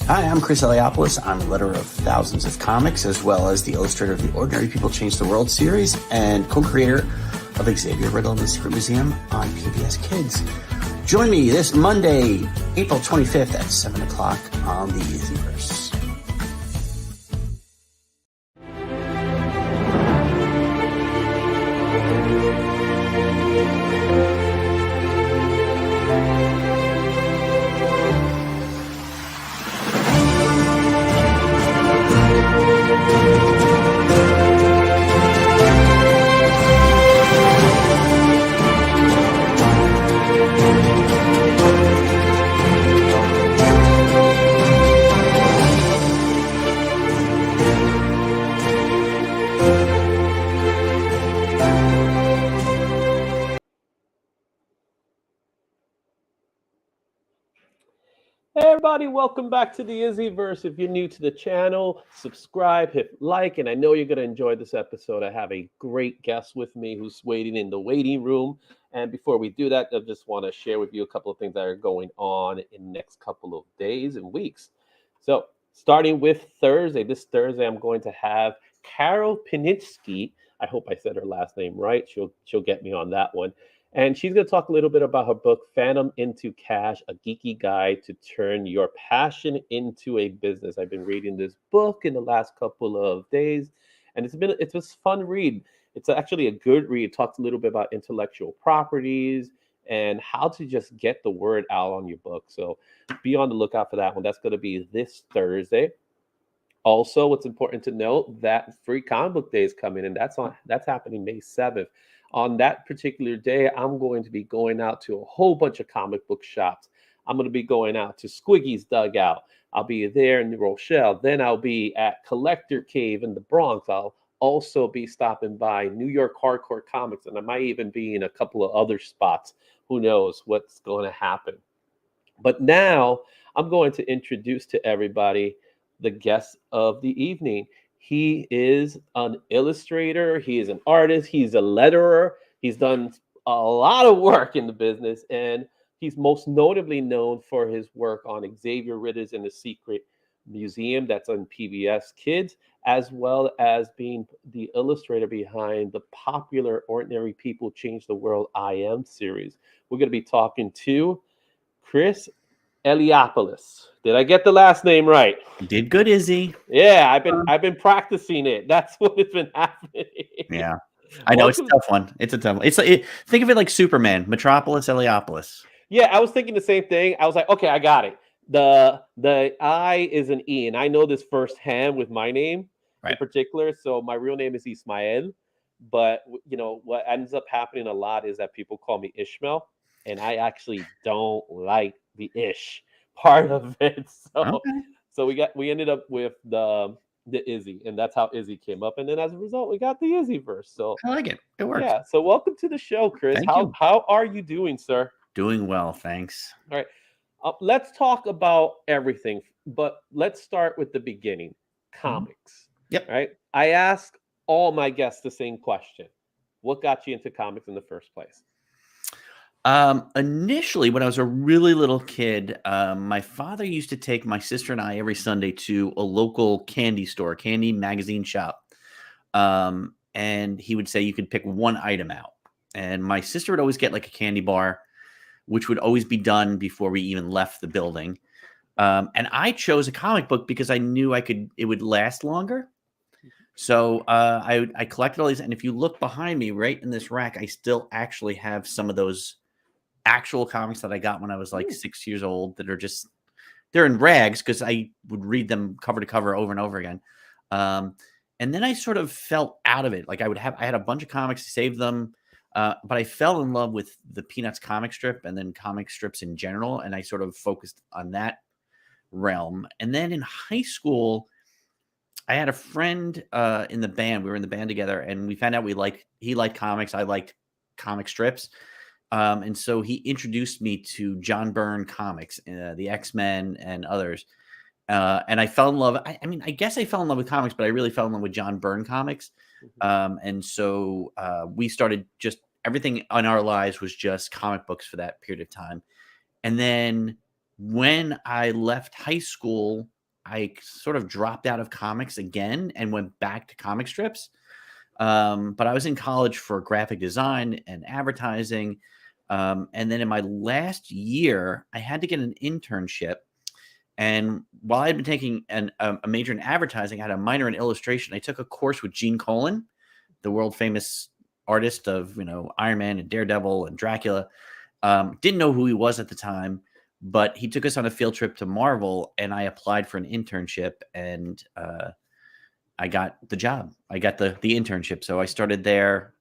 Hi, I'm Chris Eliopoulos. I'm the letterer of thousands of comics, as well as the illustrator of the Ordinary People Change the World series and co-creator of Xavier Riddle and the Secret Museum on PBS Kids. Join me this Monday, April 25th at 7 o'clock on the IzzyVerse. Hey everybody, welcome back to the IzzyVerse. If you're new to the channel, subscribe, hit like, and I know you're going to enjoy this episode. I have a great guest with me who's waiting in the waiting room. And before we do that, I just want to share with you a couple of things that are going on in the next couple of days and weeks. So starting with Thursday, this Thursday, I'm going to have Carol Pinitsky. I hope I said her last name right. She'll get me on that one. And she's going to talk a little bit about her book, Phantom into Cash, a geeky guide to turn your passion into a business. I've been reading this book in the last couple of days, and it's a fun read. It's actually a good read. It talks a little bit about intellectual properties and how to just get the word out on your book. So be on the lookout for that one. That's going to be this Thursday. Also, what's important to note that Free Comic Book Day is coming, and that's happening May 7th. On that particular day, I'm going to be going out to a whole bunch of comic book shops. I'm going to be going out to Squiggy's Dugout. I'll be there in New Rochelle. Then I'll be at Collector Cave in the Bronx. I'll also be stopping by New York Hardcore Comics, and I might even be in a couple of other spots. Who knows what's going to happen? But now I'm going to introduce to everybody the guest of the evening. He is an illustrator. He is an artist. He's a letterer. He's done a lot of work in the business, and he's most notably known for his work on Xavier Riddle and the Secret Museum that's on PBS Kids, as well as being the illustrator behind the popular Ordinary People Change the World I Am series. We're going to be talking to Chris Eliopoulos. Did I get the last name right? You did good, Izzy. Yeah, I've been practicing it. That's what has been happening. Yeah, I know. It's a tough one. It's a tough one. Think of it like Superman, Metropolis Eliopoulos. Yeah, I was thinking the same thing. I was like, okay, I got it. The I is an E, and I know this firsthand with my name in particular. So my real name is Ismael, but what ends up happening a lot is that people call me Ishmael, and I actually don't like the ish part of it. So we ended up with the Izzy, and that's how Izzy came up. And then as a result, we got the IzzyVerse. So I like it. It works. Yeah. So welcome to the show, Chris. Thank you. How are you doing, sir? Doing well, thanks. All right. Let's talk about everything, but let's start with the beginning. Mhm. Comics, Yep. right? I ask all my guests the same question. What got you into comics in the first place? Initially, when I was a really little kid, my father used to take my sister and I every Sunday to a local candy store, candy magazine shop. And he would say you could pick one item out. And my sister would always get like a candy bar, which would always be done before we even left the building. And I chose a comic book because I knew it would last longer. So I collected all these. And if you look behind me, right in this rack, I still actually have some of those actual comics that I got when I was like Hmm. 6 years old that are just they're in rags because I would read them cover to cover over and over again. Um, and then I sort of fell out of it. Like I had a bunch of comics, saved them, but I fell in love with the Peanuts comic strip and then comic strips in general, and I sort of focused on that realm. And then in high school, I had a friend in the band. We were in the band together, and we found out he liked comics, I liked comic strips. And so he introduced me to John Byrne comics, the X-Men and others. And I fell in love. I mean, I guess I fell in love with comics, but I really fell in love with John Byrne comics. Mhm. And so we started just everything in our lives was just comic books for that period of time. And then when I left high school, I sort of dropped out of comics again and went back to comic strips. But I was in college for graphic design and advertising. And then in my last year, I had to get an internship. And while I had been taking a major in advertising, I had a minor in illustration. I took a course with Gene Colan, the world famous artist of Iron Man and Daredevil and Dracula. Didn't know who he was at the time, but he took us on a field trip to Marvel, and I applied for an internship, and I got the job. I got the internship. So I started there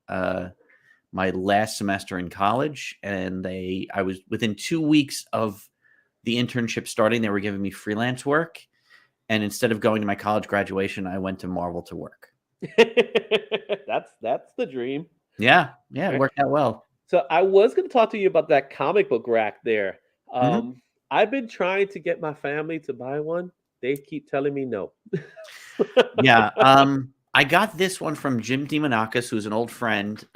my last semester in college, and I was within 2 weeks of the internship starting, they were giving me freelance work. And instead of going to my college graduation, I went to Marvel to work. That's the dream, Yeah, it right? worked out well. So I was going to talk to you about that comic book rack there. Mhm. I've been trying to get my family to buy one. They keep telling me no. Yeah, I got this one from Jim DeMonakis, who's an old friend,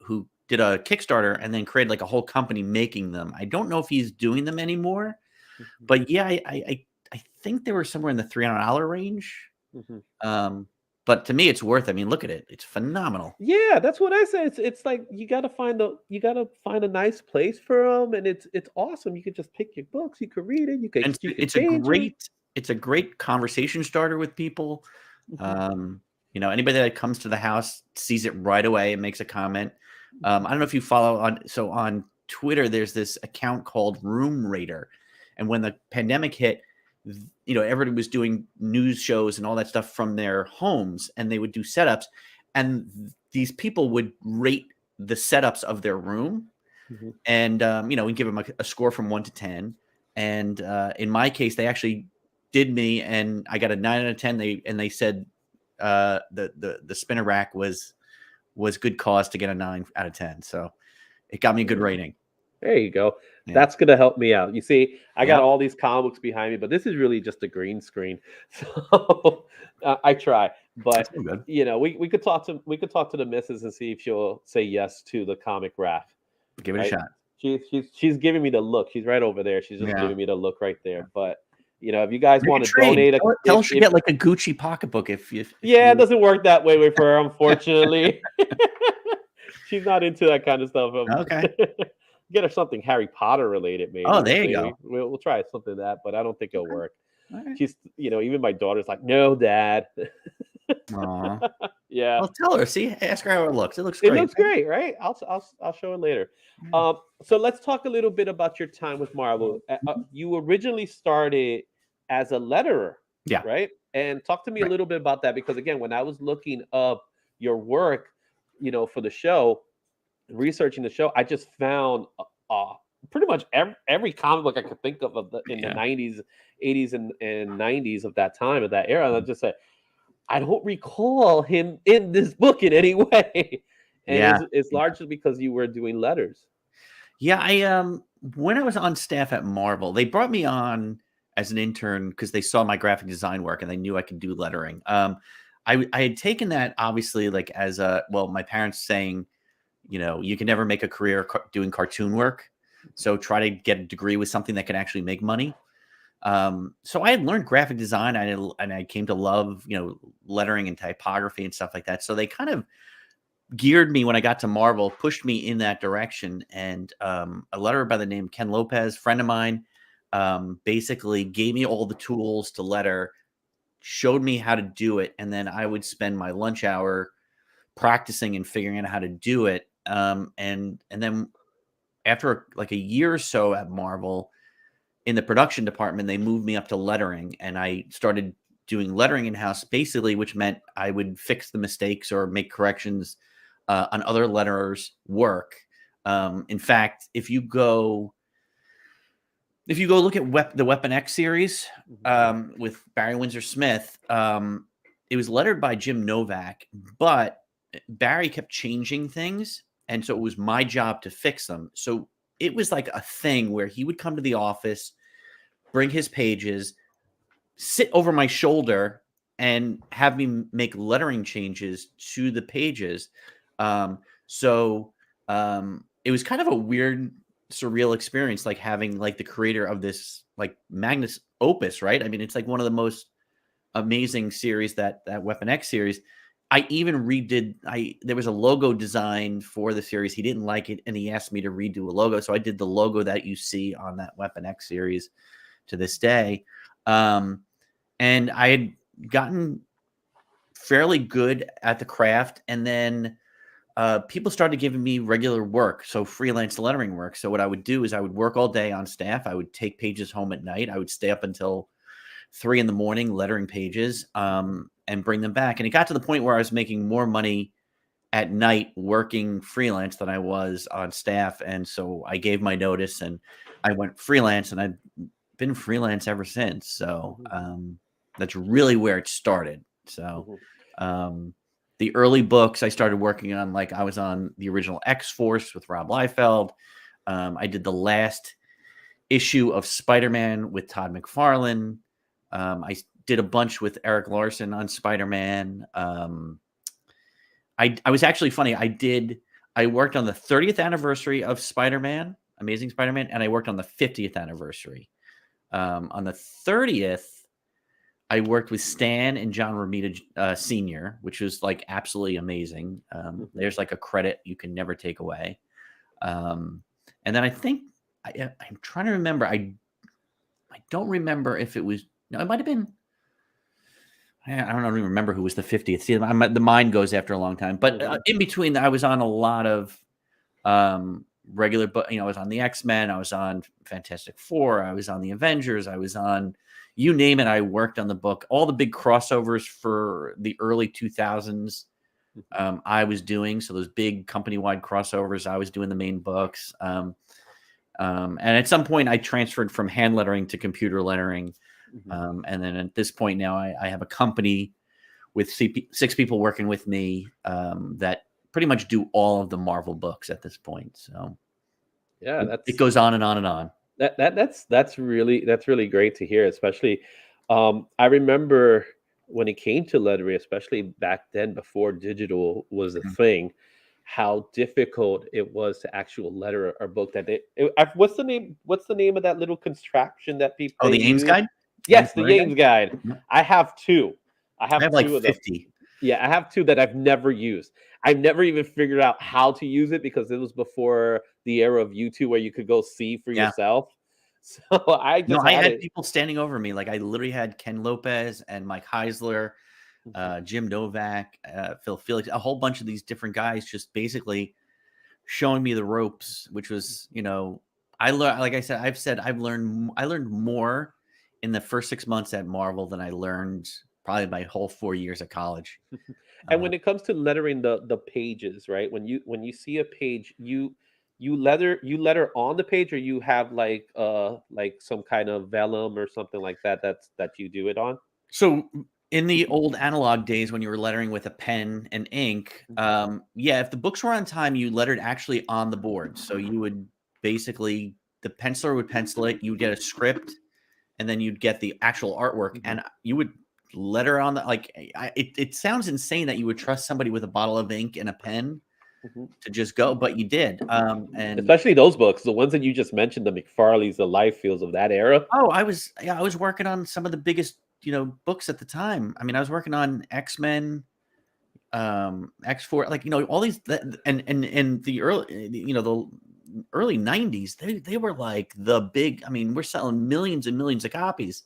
who did a Kickstarter and then created like a whole company making them. I don't know if he's doing them anymore, Mhm, but yeah, I think they were somewhere in the $300 range. mhm. Um, but to me, it's worth. I mean, look at it; it's phenomenal. Yeah, that's what I say. It's like you gotta find a nice place for them, and it's awesome. You could just pick your books. You could read it. And You could it's a change them. great conversation starter with people. Mhm, Um, anybody that comes to the house sees it right away and makes a comment. mhm. I don't know if you follow on Twitter, there's this account called Room Raider. And when the pandemic hit, everybody was doing news shows and all that stuff from their homes, and they would do setups. And these people would rate the setups of their room. Mhm. And, we give them a score from 1 to 10. And in my case, they actually did me, and I got a 9 out of 10. They said the spinner rack was good cause to get a 9 out of 10. So it got me a good Mm. rating. There you go. Yeah. That's gonna help me out. You see, I got Yeah. all these comics behind me, but this is really just a green screen. So I try, That's but so good. we could talk to the missus and see if she'll say yes to the comic rack. Give it a Right? shot. She's giving me the look. She's right over there. She's just Yeah. giving me the look right there. But if you guys Make want a to trade. donate, Tell her she get like a Gucci pocketbook if yeah, it you. doesn't work that way with her, unfortunately. She's not into that kind of stuff. Okay. Get her something Harry Potter related, maybe. Oh, there you go. We'll try something like that, but I don't think it'll Okay. work. All right. She's, even my daughter's like, no, dad. Aw. Yeah, Well, tell her. See, ask her how it looks. It looks it great. looks great, right? I'll show her later. Yeah. So let's talk a little bit about your time with Marvel. You originally started as a letterer, Yeah. right? And talk to me a Right. little bit about that because again, when I was looking up your work, for the show, researching the show, I just found pretty much every comic book I could think of in the Yeah. 90s, 80s, and 90s of that time, of that era. And I just said, I don't recall him in this book in any way. And Yeah. it's largely because you were doing letters. Yeah, when I was on staff at Marvel, they brought me on as an intern because they saw my graphic design work and they knew I could do lettering. I had taken that obviously like as my parents saying, you can never make a career doing cartoon work. So try to get a degree with something that can actually make money. So I had learned graphic design and I came to love, lettering and typography and stuff like that. So they kind of geared me when I got to Marvel, pushed me in that direction. And a letterer by the name Ken Lopez, friend of mine, basically gave me all the tools to letter, showed me how to do it. And then I would spend my lunch hour practicing and figuring out how to do it. And then after like a year or so at Marvel, in the production department, they moved me up to lettering, and I started doing lettering in-house, basically, which meant I would fix the mistakes or make corrections on other letterers' work. In fact, if you go look at the Weapon X series with Barry Windsor Smith, it was lettered by Jim Novak, but Barry kept changing things, and so it was my job to fix them. So it was like a thing where he would come to the office, bring his pages, sit over my shoulder, and have me make lettering changes to the pages. So it was kind of a weird, surreal experience, like having like the creator of this like magnus opus, right? I mean, it's like one of the most amazing series, that Weapon X series. I even there was a logo design for the series. He didn't like it, and he asked me to redo a logo. So I did the logo that you see on that Weapon X series to this day. And I had gotten fairly good at the craft. And then people started giving me regular work, so freelance lettering work. So what I would do is I would work all day on staff. I would take pages home at night. I would stay up until 3 a.m. lettering pages and bring them back. And it got to the point where I was making more money at night working freelance than I was on staff. And so I gave my notice and I went freelance, and I've been freelance ever since. So that's really where it started. So the early books I started working on, like I was on the original X-Force with Rob Liefeld. I did the last issue of Spider-Man with Todd McFarlane. I did a bunch with Eric Larson on Spider-Man. I was actually funny. I worked on the 30th anniversary of Spider-Man, Amazing Spider-Man, and I worked on the 50th anniversary. On the 30th, I worked with Stan and John Romita Sr., which was like absolutely amazing. There's like a credit you can never take away. And then I think I'm trying to remember. I don't remember if it was. No, it might have been. I don't even remember who was the 50th. See, the mind goes after a long time. But in between, I was on a lot of regular, but I was on the X-Men, I was on Fantastic Four, I was on the Avengers, I was on, you name it, I worked on the book. All the big crossovers for the early 2000s, I was doing. So those big company-wide crossovers, I was doing the main books. And at some point, I transferred from hand lettering to computer lettering. And then at this point now, I have a company with 6 people working with me that pretty much do all of the Marvel books at this point. So yeah, it goes on and on and on. That's really great to hear. Especially, I remember when it came to lettering, especially back then before digital was a thing, how difficult it was to actual letter a book. What's the name of that little contraption that people? Oh, the Yawns guide. Yes, the Yawns guide. I have 2. I have 2 like of 50. Yeah, I have 2 that I've never used. I've never even figured out how to use it because it was before the era of YouTube where you could go see for yourself. So I had people standing over me. Like I literally had Ken Lopez and Mike Heisler, Jim Novak, Phil Felix, a whole bunch of these different guys just basically showing me the ropes, which was, I learned, like I said, I learned more in the first 6 months at Marvel than I learned probably my whole 4 years of college. And when it comes to lettering the pages, right? When you see a page, you letter on the page, or you have like some kind of vellum or something like that that you do it on. So in the old analog days when you were lettering with a pen and ink, if the books were on time, you lettered actually on the board. So you would basically the penciler would pencil it, you would get a script, and then you'd get the actual artwork, and you would letter on the it sounds insane that you would trust somebody with a bottle of ink and a pen to just go, but you did. And especially those books, the ones that you just mentioned, the McFarlane's, the Liefels of that era. Oh, I was working on some of the biggest, books at the time. I mean, I was working on X-Men, X4, all these, and the early, the early 90s, they were like the big, I mean, we're selling millions and millions of copies.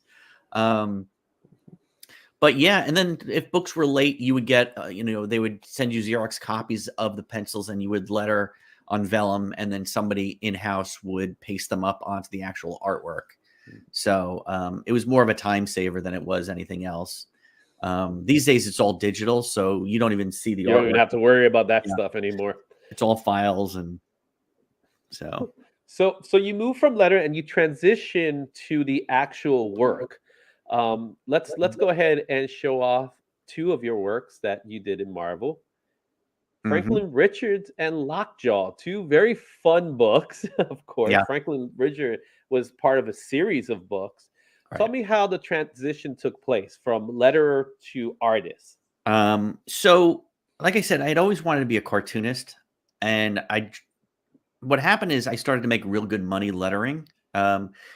But yeah, and then if books were late, you would get, they would send you Xerox copies of the pencils, and you would letter on vellum, and then somebody in-house would paste them up onto the actual artwork. So it was more of a time saver than it was anything else. These days, it's all digital, so you don't even see the artwork. You don't even have to worry about that stuff anymore. It's all files, and so. So you move from letter and you transition to the actual work. Let's go ahead and show off two of your works that you did in Marvel. Franklin Richards and Lockjaw, two very fun books, of course. Yeah. Franklin Richards was part of a series of books. Right. Tell me how the transition took place from letterer to artist. So, like I said, I had always wanted to be a cartoonist, and what happened is I started to make real good money lettering.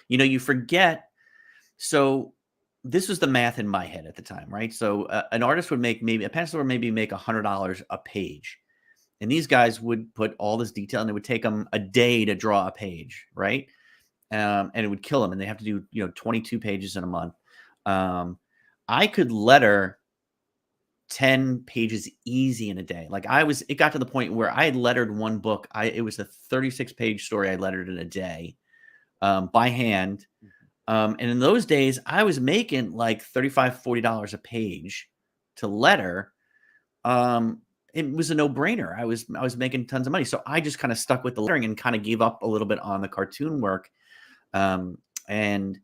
You forget. So this was the math in my head at the time, right? So an artist would make a penciler would maybe make $100 a page. And these guys would put all this detail, and it would take them a day to draw a page, right? And it would kill them. And they have to do, 22 pages in a month. I could letter 10 pages easy in a day. It got to the point where I had lettered one book. It was a 36-page story I lettered in a day by hand. And in those days, I was making like $35, $40 a page to letter. It was a no-brainer. I was making tons of money. So I just kind of stuck with the lettering and kind of gave up a little bit on the cartoon work. And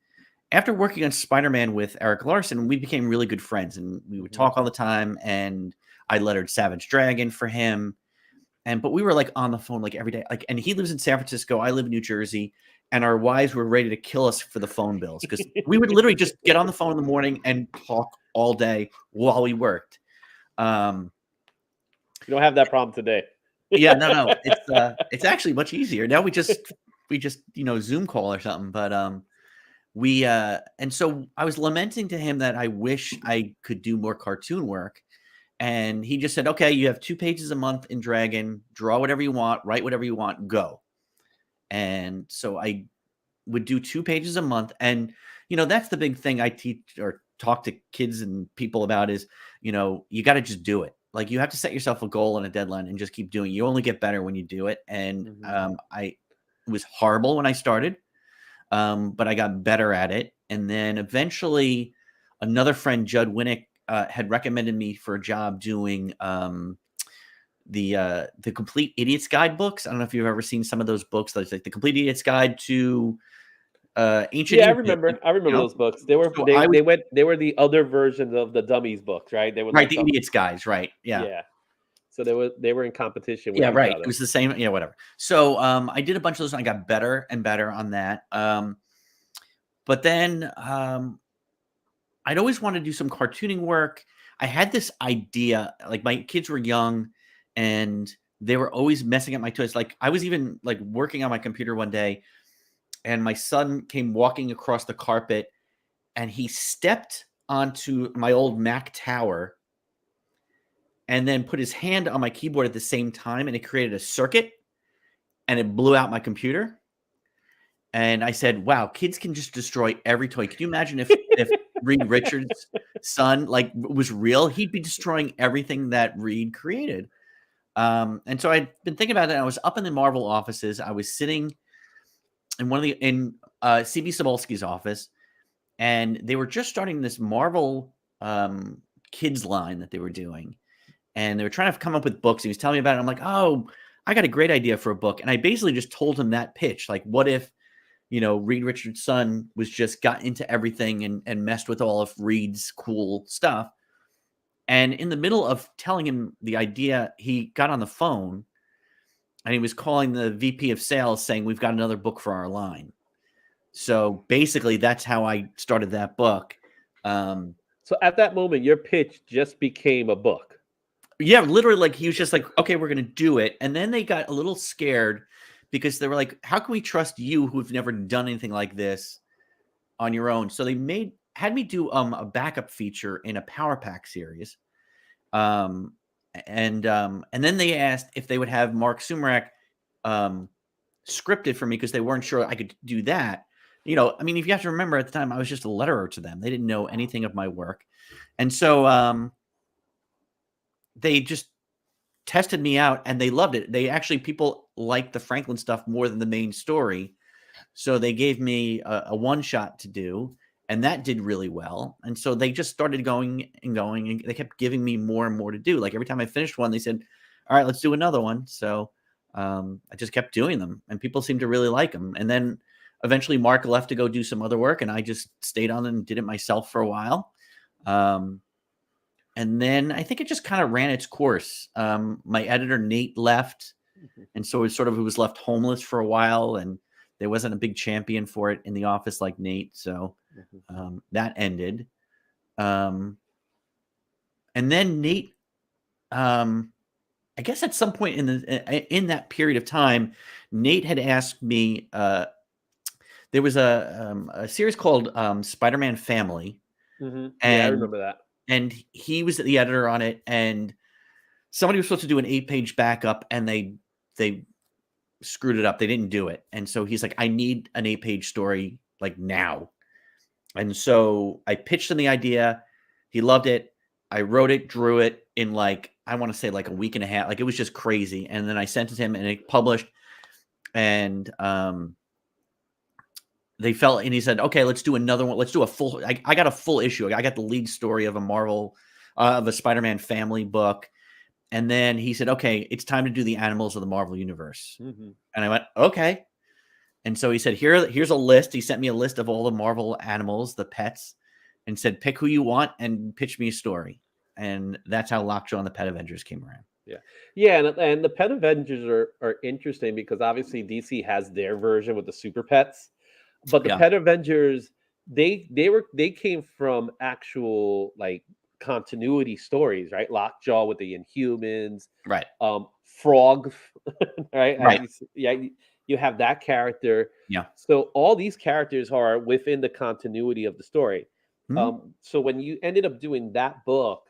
after working on Spider-Man with Eric Larson, we became really good friends, and we would talk all the time. And I lettered Savage Dragon for him. But we were like on the phone like every day. And he lives in San Francisco. I live in New Jersey. And our wives were ready to kill us for the phone bills, because we would literally just get on the phone in the morning and talk all day while we worked. You don't have that problem today. Yeah, no. It's actually much easier. Now we just Zoom call or something. But and so I was lamenting to him that I wish I could do more cartoon work. And he just said, okay, you have 2 pages a month in Dragon, draw whatever you want, write whatever you want, go. And so I would do 2 pages a month. And, that's the big thing I teach or talk to kids and people about is, you got to just do it. Like, you have to set yourself a goal and a deadline and just keep doing it. You only get better when you do it. And it was horrible when I started, but I got better at it. And then eventually another friend, Judd Winnick, had recommended me for a job doing the Complete Idiot's Guide books. I don't know if you've ever seen some of those books. Like the Complete Idiot's Guide to Ancient. Yeah, I remember those books. They were they were the other versions of the dummies books, right? They were right, the Idiot's Guides, right? Yeah. Yeah. So they were in competition with each other. It was the same, whatever. So I did a bunch of those, and I got better and better on that. But then I'd always wanted to do some cartooning work. I had this idea, like my kids were young, and they were always messing up my toys. Like I was even like working on my computer one day, and my son came walking across the carpet, and he stepped onto my old Mac Tower and then put his hand on my keyboard at the same time, and it created a circuit, and it blew out my computer. And I said, wow, kids can just destroy every toy. Can you imagine if Reed Richards' son was real? He'd be destroying everything that Reed created. And so I'd been thinking about it. I was up in the Marvel offices. I was sitting in CB Cebulski's office, and they were just starting this Marvel kids line that they were doing. And they were trying to come up with books. He was telling me about it. I'm like, oh, I got a great idea for a book. And I basically just told him that pitch. Like, what if, Reed Richards' son was just got into everything and messed with all of Reed's cool stuff. And in the middle of telling him the idea, he got on the phone, and he was calling the VP of sales saying, "We've got another book for our line." So basically, that's how I started that book. So at that moment, your pitch just became a book. Yeah, literally, like he was just like, "Okay, we're gonna do it," and then they got a little scared because they were like, "How can we trust you, who've never done anything like this, on your own?" So they had me do a backup feature in a Power Pack series, um, and then they asked if they would have Mark Sumerak scripted for me because they weren't sure I could do that. You know, I mean, if you have to remember, at the time I was just a letterer to them; they didn't know anything of my work, and so they just tested me out and they loved it. They actually, people liked the Franklin stuff more than the main story. So they gave me a one shot to do, and that did really well. And so they just started going and going, and they kept giving me more and more to do. Like every time I finished one, they said, "All right, let's do another one." So I just kept doing them, and people seemed to really like them. And then eventually Mark left to go do some other work, and I just stayed on and did it myself for a while. And then I think it just kind of ran its course. My editor, Nate, left. And so it was left homeless for a while. And there wasn't a big champion for it in the office like Nate. So that ended. And then Nate, I guess at some point in that period of time, Nate had asked me, there was a series called Spider-Man Family. Yeah, I And remember that. And he was the editor on it, and somebody was supposed to do an 8-page backup, and they screwed it up. They didn't do it. And so he's like, "I need an 8-page story like now." And so I pitched him the idea. He loved it. I wrote it, drew it in like, I want to say like a week and a half. Like it was just crazy. And then I sent it to him and it published. And they felt, and he said, "Okay, let's do another one. Let's do a full." I got a full issue. I got the lead story of a Spider-Man Family book, and then he said, "Okay, it's time to do the animals of the Marvel Universe." And I went, "Okay." And so he said, "Here's a list." He sent me a list of all the Marvel animals, the pets, and said, "Pick who you want and pitch me a story." And that's how Lockjaw and the Petavengers came around. Yeah, and the Pet Avengers are interesting because obviously DC has their version with the super pets, but the Yeah. Pet Avengers they came from actual like continuity stories, right? Lockjaw with the Inhumans, Right. Frog, right? Right. You have that character. Yeah. So all these characters are within the continuity of the story. Mhm. So when you ended up doing that book,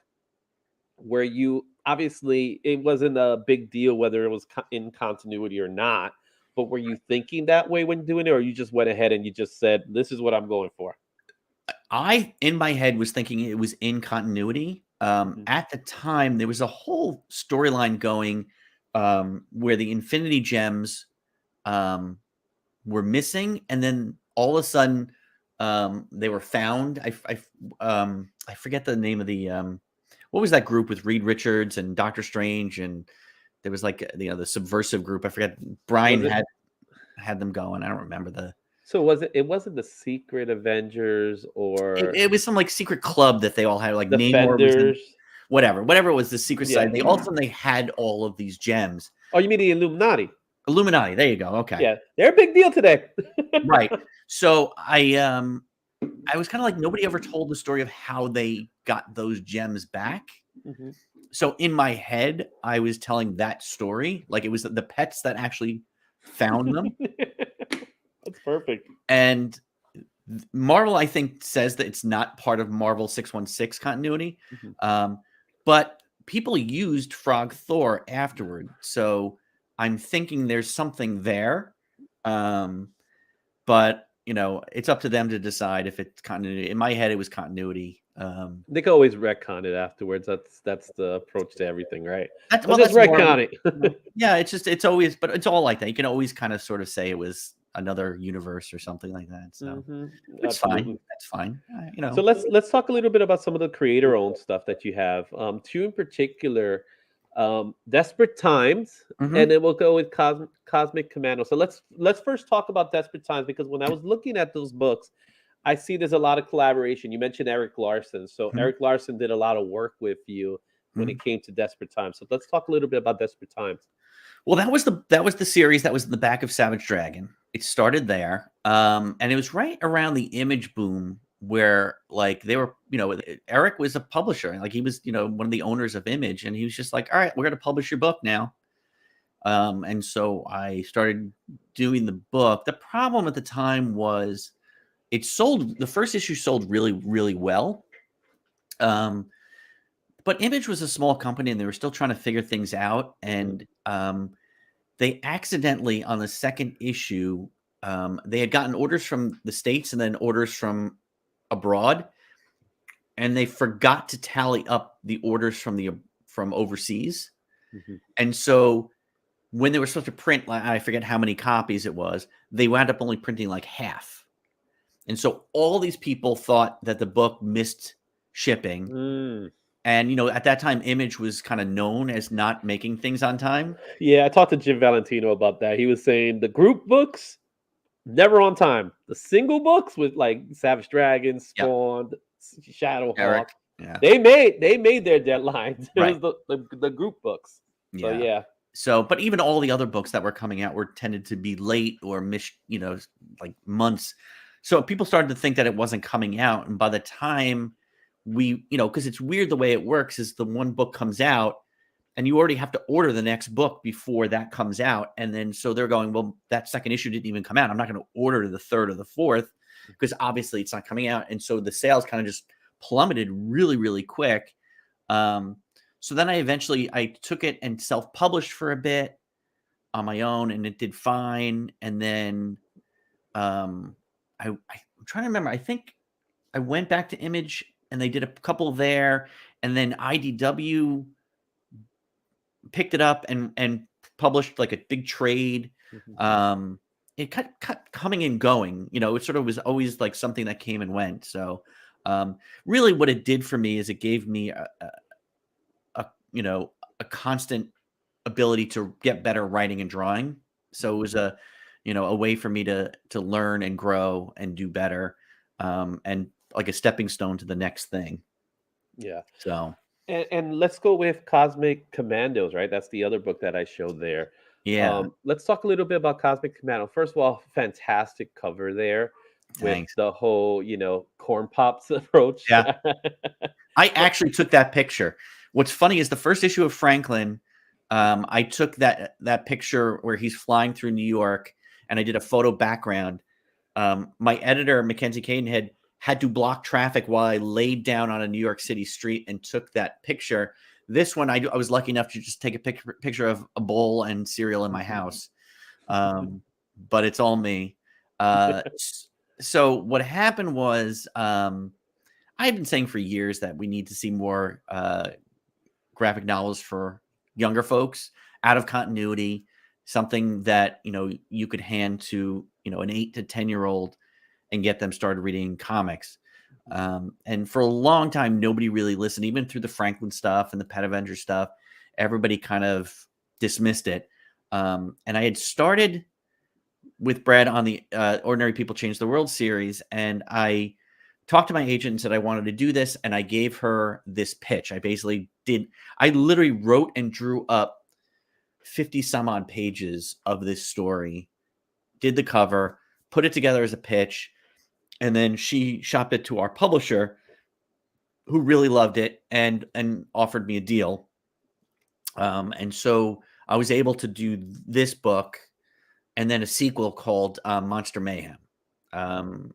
where you obviously it wasn't a big deal whether it was in continuity or not, but were you thinking that way when doing it, or you just went ahead and you just said, "This is what I'm going for"? I, in my head, was thinking it was in continuity. Mhm. At the time, there was a whole storyline going where the Infinity Gems were missing, and then all of a sudden they were found. I forget the name of the what was that group with Reed Richards and Doctor Strange, and there was like the subversive group. I forget. Brian Was it had them going. I don't remember the. so? Was it? It wasn't the Secret Avengers or It was some like secret club that they all had. Like Namor was in. Defenders? Whatever it was, the secret Yeah. side. They also they had all of these gems. Oh, you mean the Illuminati? Illuminati. There you go. Okay. Yeah, they're a big deal today. Right. So I was kind of like, nobody ever told the story of how they got those gems back. Mhm. So in my head, I was telling that story. Like it was the pets that actually found them. That's perfect. And Marvel, I think, says that it's not part of Marvel 616 continuity. Mhm. But people used Frog Thor afterward. So I'm thinking there's something there. But it's up to them to decide if it's continuity. In my head, it was continuity. They can always retcon it afterwards. That's the approach to everything, right? That's Let's just Marvel. retcon it. Yeah, it's always, but it's all like that. You can always kind of sort of say it was another universe or something like that. So it's fine. Absolutely. That's fine. So let's talk a little bit about some of the creator-owned stuff that you have. Two in particular, Desperate Times, Mhm. and then we'll go with Cosmic Commando. So let's first talk about Desperate Times because when I was looking at those books, I see there's a lot of collaboration. You mentioned Eric Larson, so Mhm. Eric Larson did a lot of work with you when Mhm. it came to Desperate Times. So let's talk a little bit about Desperate Times. Well, that was the series that was in the back of Savage Dragon. It started there, and it was right around the Image boom where, like, they were, Eric was a publisher, like he was, one of the owners of Image, and he was just like, "All right, we're going to publish your book now." And so I started doing the book. The problem at the time was the first issue sold really, really well. But Image was a small company and they were still trying to figure things out. And they accidentally, on the second issue, they had gotten orders from the States and then orders from abroad. And they forgot to tally up the orders from overseas. And so when they were supposed to print, like, I forget how many copies it was, they wound up only printing like half. And so all these people thought that the book missed shipping. And, at that time, Image was kind of known as not making things on time. Yeah, I talked to Jim Valentino about that. He was saying the group books, never on time. The single books with like Savage Dragon, Spawn, Shadowhawk, they made their deadlines. It was the group books. So yeah. So, but even all the other books that were coming out were tended to be late or missed, like months. So people started to think that it wasn't coming out. And by the time because it's weird the way it works is the one book comes out and you already have to order the next book before that comes out. And then, so they're going, well, that second issue didn't even come out. I'm not going to order the third or the fourth because obviously it's not coming out. And so the sales kind of just plummeted really, really quick. So then I took it and self-published for a bit on my own, and it did fine. And then I'm trying to remember. I think I went back to Image, and they did a couple there, and then IDW picked it up and published like a big trade. It kept coming and going. It sort of was always like something that came and went. So really, what it did for me is it gave me a constant ability to get better writing and drawing. So it was a way for me to learn and grow and do better, and like a stepping stone to the next thing. Yeah. So, and let's go with Cosmic Commandos, right? That's the other book that I showed there. Yeah. Let's talk a little bit about Cosmic Commando. First of all, fantastic cover there. Thanks. With the whole, corn pops approach. Yeah. I actually took that picture. What's funny is the first issue of Franklin, I took that picture where he's flying through New York, and I did a photo background. My editor, Mackenzie Caden, had to block traffic while I laid down on a New York City street and took that picture. This one, I was lucky enough to just take a picture of a bowl and cereal in my house. But it's all me. So what happened was, I've been saying for years that we need to see more graphic novels for younger folks, out of continuity, something that you could hand to an 8 to 10-year-old and get them started reading comics. And for a long time, nobody really listened, even through the Franklin stuff and the petavengers stuff. Everybody kind of dismissed it. And I had started with Brad on the Ordinary People Change the World series, and I talked to my agent and said I wanted to do this, and I gave her this pitch. I literally wrote and drew up 50 some odd pages of this story, did the cover, put it together as a pitch, and then she shopped it to our publisher, who really loved it and offered me a deal. And so I was able to do this book and then a sequel called Monster Mayhem.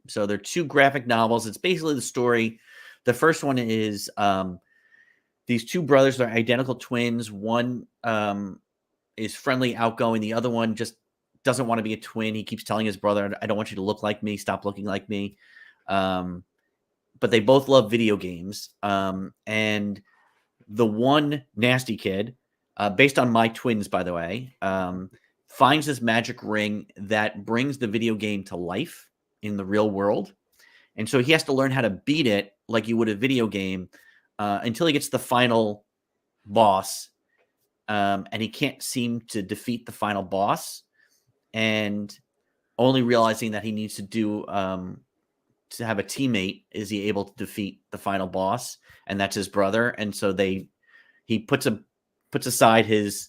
So they're two graphic novels. It's basically the story. The first one is these two brothers are identical twins. One is friendly, outgoing. The other one just doesn't want to be a twin. He keeps telling his brother, I don't want you to look like me. Stop looking like me. But they both love video games. And the one nasty kid, based on my twins, by the way, finds this magic ring that brings the video game to life in the real world. And so he has to learn how to beat it like you would a video game until he gets to the final boss. And he can't seem to defeat the final boss. And only realizing that he needs to do to have a teammate is he able to defeat the final boss, and that's his brother. And so he puts aside his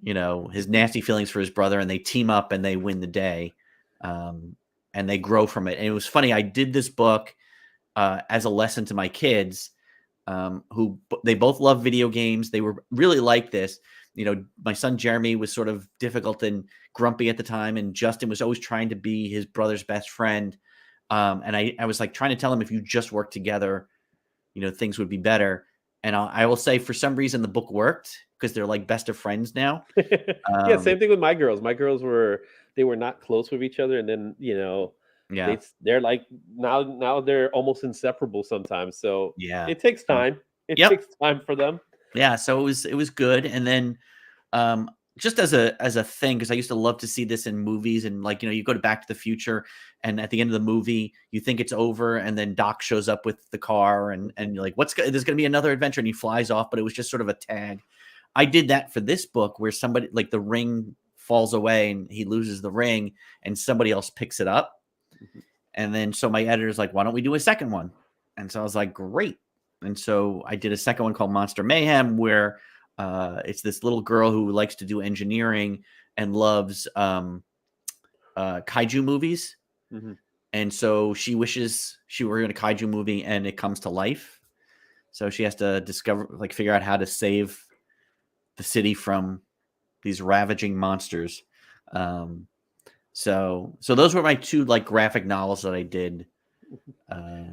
his nasty feelings for his brother, and they team up and they win the day. And they grow from it. And it was funny. I did this book as a lesson to my kids, who they both love video games. They were really like this. My son Jeremy was sort of difficult and grumpy at the time, and Justin was always trying to be his brother's best friend. And I was like trying to tell him, if you just work together, things would be better. And I will say, for some reason, the book worked because they're like best of friends now. Yeah, same thing with my girls. My girls were not close with each other, and then Yeah. they're like now they're almost inseparable sometimes. So Yeah. it takes time. It Yep. takes time for them. Yeah. So it was good. And then just as a thing, because I used to love to see this in movies, and like, you go to Back to the Future, and at the end of the movie, you think it's over, and then Doc shows up with the car, and you're like, there's going to be another adventure, and he flies off, but it was just sort of a tag. I did that for this book, where somebody, like, the ring falls away and he loses the ring, and somebody else picks it up. Mhm. And then so my editor's like, why don't we do a second one? And so I was like, great. And so I did a second one called Monster Mayhem, where it's this little girl who likes to do engineering and loves kaiju movies. Mhm. And so she wishes she were in a kaiju movie and it comes to life. So she has to figure out how to save the city from these ravaging monsters. So those were my two like graphic novels that I did.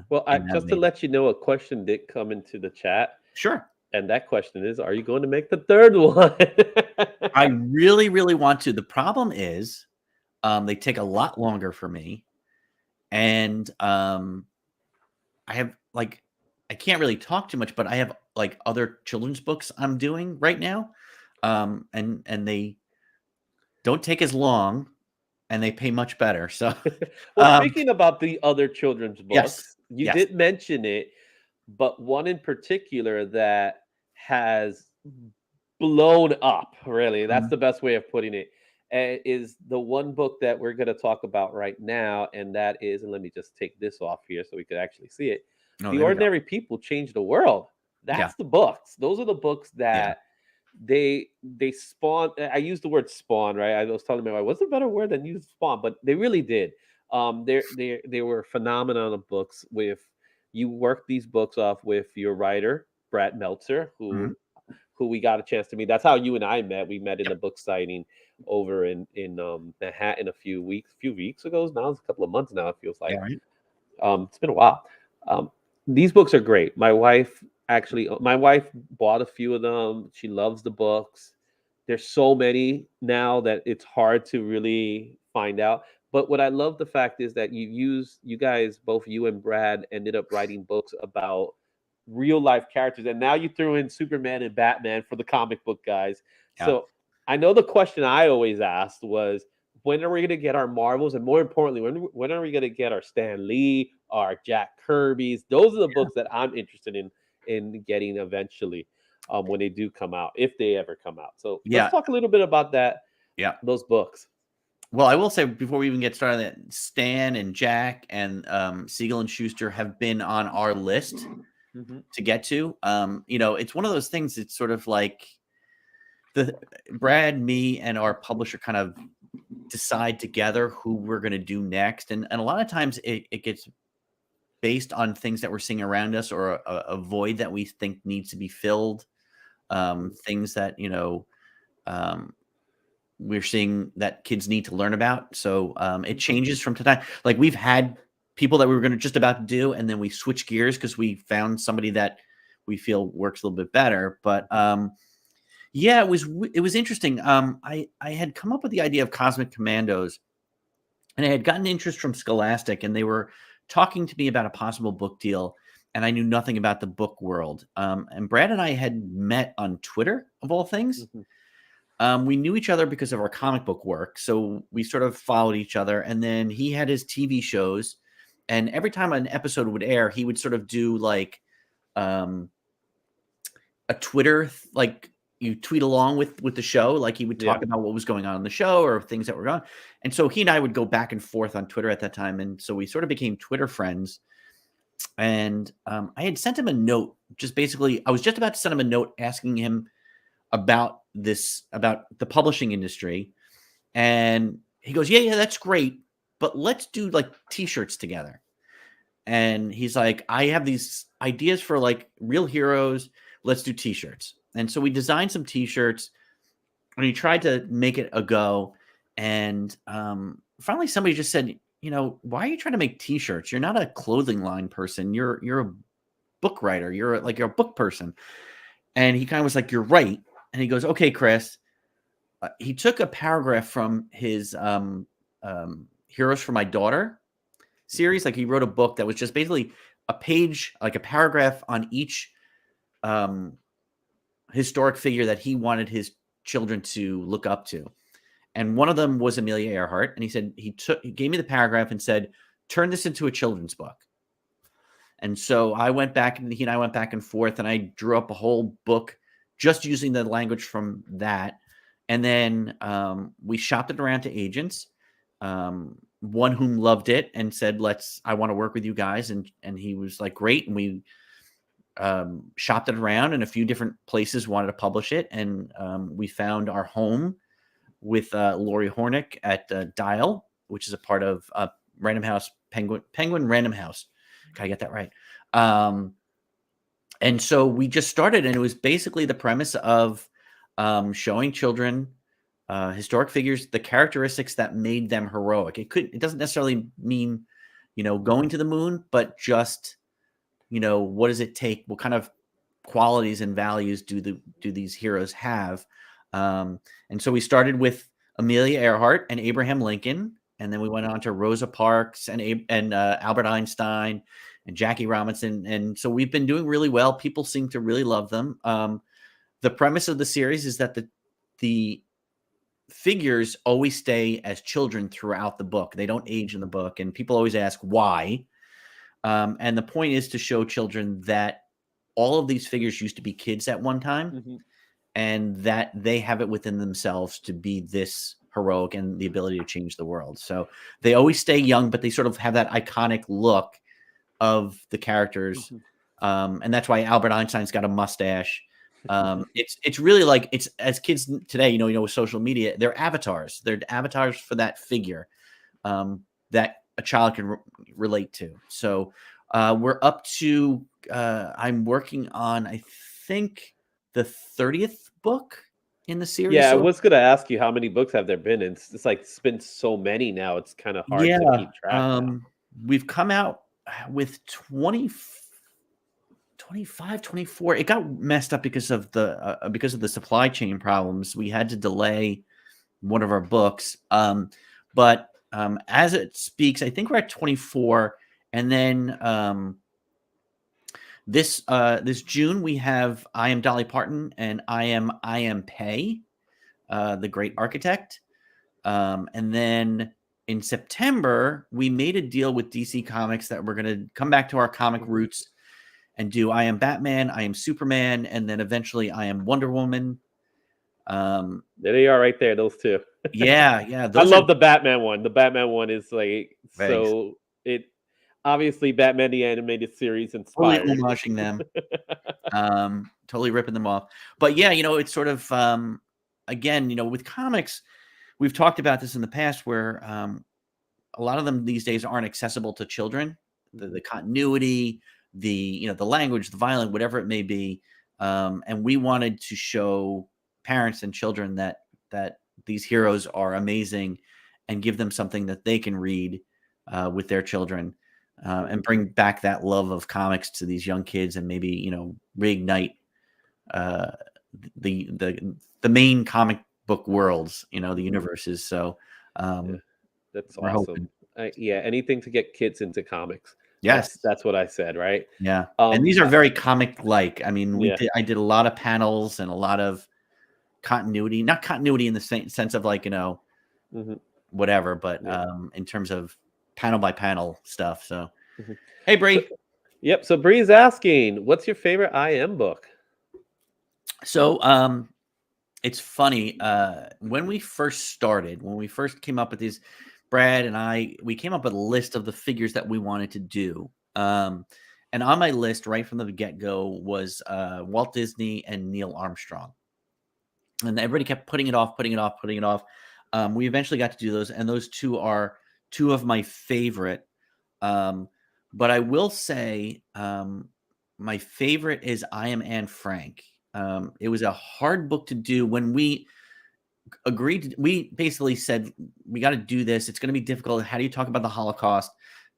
Well, just to let you know, a question did come into the chat. Sure. And that question is, are you going to make the third one? I really, really want to. The problem is they take a lot longer for me. And I have I can't really talk too much, but I have like other children's books I'm doing right now. And they don't take as long, and they pay much better. So, well, speaking about the other children's books, you yes. did mention it, but one in particular that has blown up, really, that's the best way of putting it, is the one book that we're going to talk about right now. And that is, and let me just take this off here so we could actually see it. The Ordinary People Change the World. That's the books. Those are the books that they spawn. I use the word spawn, right? I was telling my wife, what's a better word than use spawn? But they really did. They were phenomenal books. You work these books off with your writer Brad Meltzer, who we got a chance to meet. That's how you and I met. We met in the book signing over in Manhattan a few weeks ago. Now it's a couple of months now. It feels like. Yeah, right. It's been a while. These books are great. My wife bought a few of them. She loves the books. There's so many now that it's hard to really find out. But what I love the fact is that you guys, both you and Brad, ended up writing books about real life characters. And now you threw in Superman and Batman for the comic book guys. Yeah. So I know the question I always asked was, when are we going to get our Marvels? And more importantly, when are we going to get our Stan Lee, our Jack Kirby's? Those are the books that I'm interested in getting eventually, when they do come out, if they ever come out. So let's talk a little bit about that. Yeah. Those books. Well, I will say, before we even get started, that Stan and Jack and Siegel and Schuster have been on our list to get to. It's one of those things. It's sort of like Brad, me, and our publisher kind of decide together who we're going to do next. And a lot of times it gets based on things that we're seeing around us, or a void that we think needs to be filled. Things that, we're seeing that kids need to learn about. So it changes from time. Like, we've had people that we were going to just about to do, and then we switch gears because we found somebody that we feel works a little bit better. But yeah, it was interesting. I had come up with the idea of Cosmic Commandos, and I had gotten interest from Scholastic, and they were talking to me about a possible book deal, and I knew nothing about the book world. And Brad and I had met on Twitter, of all things. We knew each other because of our comic book work, so we sort of followed each other. And then he had his TV shows, and every time an episode would air, he would sort of do like a Twitter, like, you tweet along with the show. Like, he would talk about what was going on in the show or things that were going on. And so he and I would go back and forth on Twitter at that time. And so we sort of became Twitter friends. And I had sent him a note, just basically, I was just about to send him a note asking him about about the publishing industry, and he goes, yeah, that's great, but let's do like t-shirts together. And he's like, I have these ideas for like real heroes. Let's do t-shirts. And so we designed some t-shirts, and he tried to make it a go. And finally somebody just said, why are you trying to make t-shirts? You're not a clothing line person. You're a book writer. You're a book person. And he kind of was like, you're right. And he goes, okay, Chris. He took a paragraph from his Heroes for My Daughter series. Like, he wrote a book that was just basically a page, like a paragraph on each historic figure that he wanted his children to look up to. And one of them was Amelia Earhart. And he said, he gave me the paragraph and said, turn this into a children's book. And so I went back, and he and I went back and forth, and I drew up a whole book just using the language from that. And then we shopped it around to agents, one whom loved it and said, I want to work with you guys. And he was like, great. And we shopped it around, and a few different places wanted to publish it. And we found our home with Lori Hornick at Dial, which is a part of Random House, Penguin Random House. Gotta get that right. And so we just started, and it was basically the premise of showing children historic figures, the characteristics that made them heroic. It doesn't necessarily mean, going to the moon, but just, what does it take? What kind of qualities and values do these heroes have? And so we started with Amelia Earhart and Abraham Lincoln, and then we went on to Rosa Parks and Albert Einstein and Jackie Robinson. And so we've been doing really well. People seem to really love them. The premise of the series is that the figures always stay as children throughout the book. They don't age in the book. And people always ask why. And the point is to show children that all of these figures used to be kids at one time, mm-hmm. and that they have it within themselves to be this heroic and the ability to change the world. So they always stay young, but they sort of have that iconic look of the characters. Mm-hmm. And that's why Albert Einstein's got a mustache. It's really like, it's, as kids today, with social media, they're avatars for that figure that a child can relate to. So we're up to I'm working on, I think, the 30th book in the series. Yeah, I was going to ask you, how many books have there been? And it's like, it's been so many now, it's kind of hard to keep track now. We've come out with 25, 24. It got messed up because of the supply chain problems. We had to delay one of our books. But as it speaks, I think we're at 24. And then this June we have I Am Dolly Parton and I Am Pei, the Great Architect. And then in September we made a deal with DC Comics that we're going to come back to our comic roots and do I Am Batman, I Am Superman, and then eventually I Am Wonder Woman. There they are right there, those two. Yeah. I love the Batman one. The Batman one is like, thanks. So it obviously Batman the Animated Series inspired. Totally homaging them. Totally ripping them off. But yeah, it's sort of again, with comics, we've talked about this in the past where a lot of them these days aren't accessible to children. The continuity, the language, the violence, whatever it may be. And we wanted to show parents and children that these heroes are amazing and give them something that they can read with their children and bring back that love of comics to these young kids and maybe, reignite the main comic book worlds, the universes. So that's awesome. Anything to get kids into comics. Yes, that's what I said, right? Yeah, and these are very comic-like. I mean, I did a lot of panels and a lot of continuity, not continuity in the sense of like, whatever, but in terms of panel by panel stuff. So, hey, Bree. So Bree's asking, what's your favorite IM book? So, it's funny. When we first came up with these, Brad and we came up with a list of the figures that we wanted to do. And on my list right from the get-go was Walt Disney and Neil Armstrong. and everybody kept putting it off. We eventually got to do those, and those two are two of my favorite. But I will say my favorite is I Am Anne Frank. It was a hard book to do. When we agreed, we basically said, we got to do this. It's going to be difficult. How do you talk about the Holocaust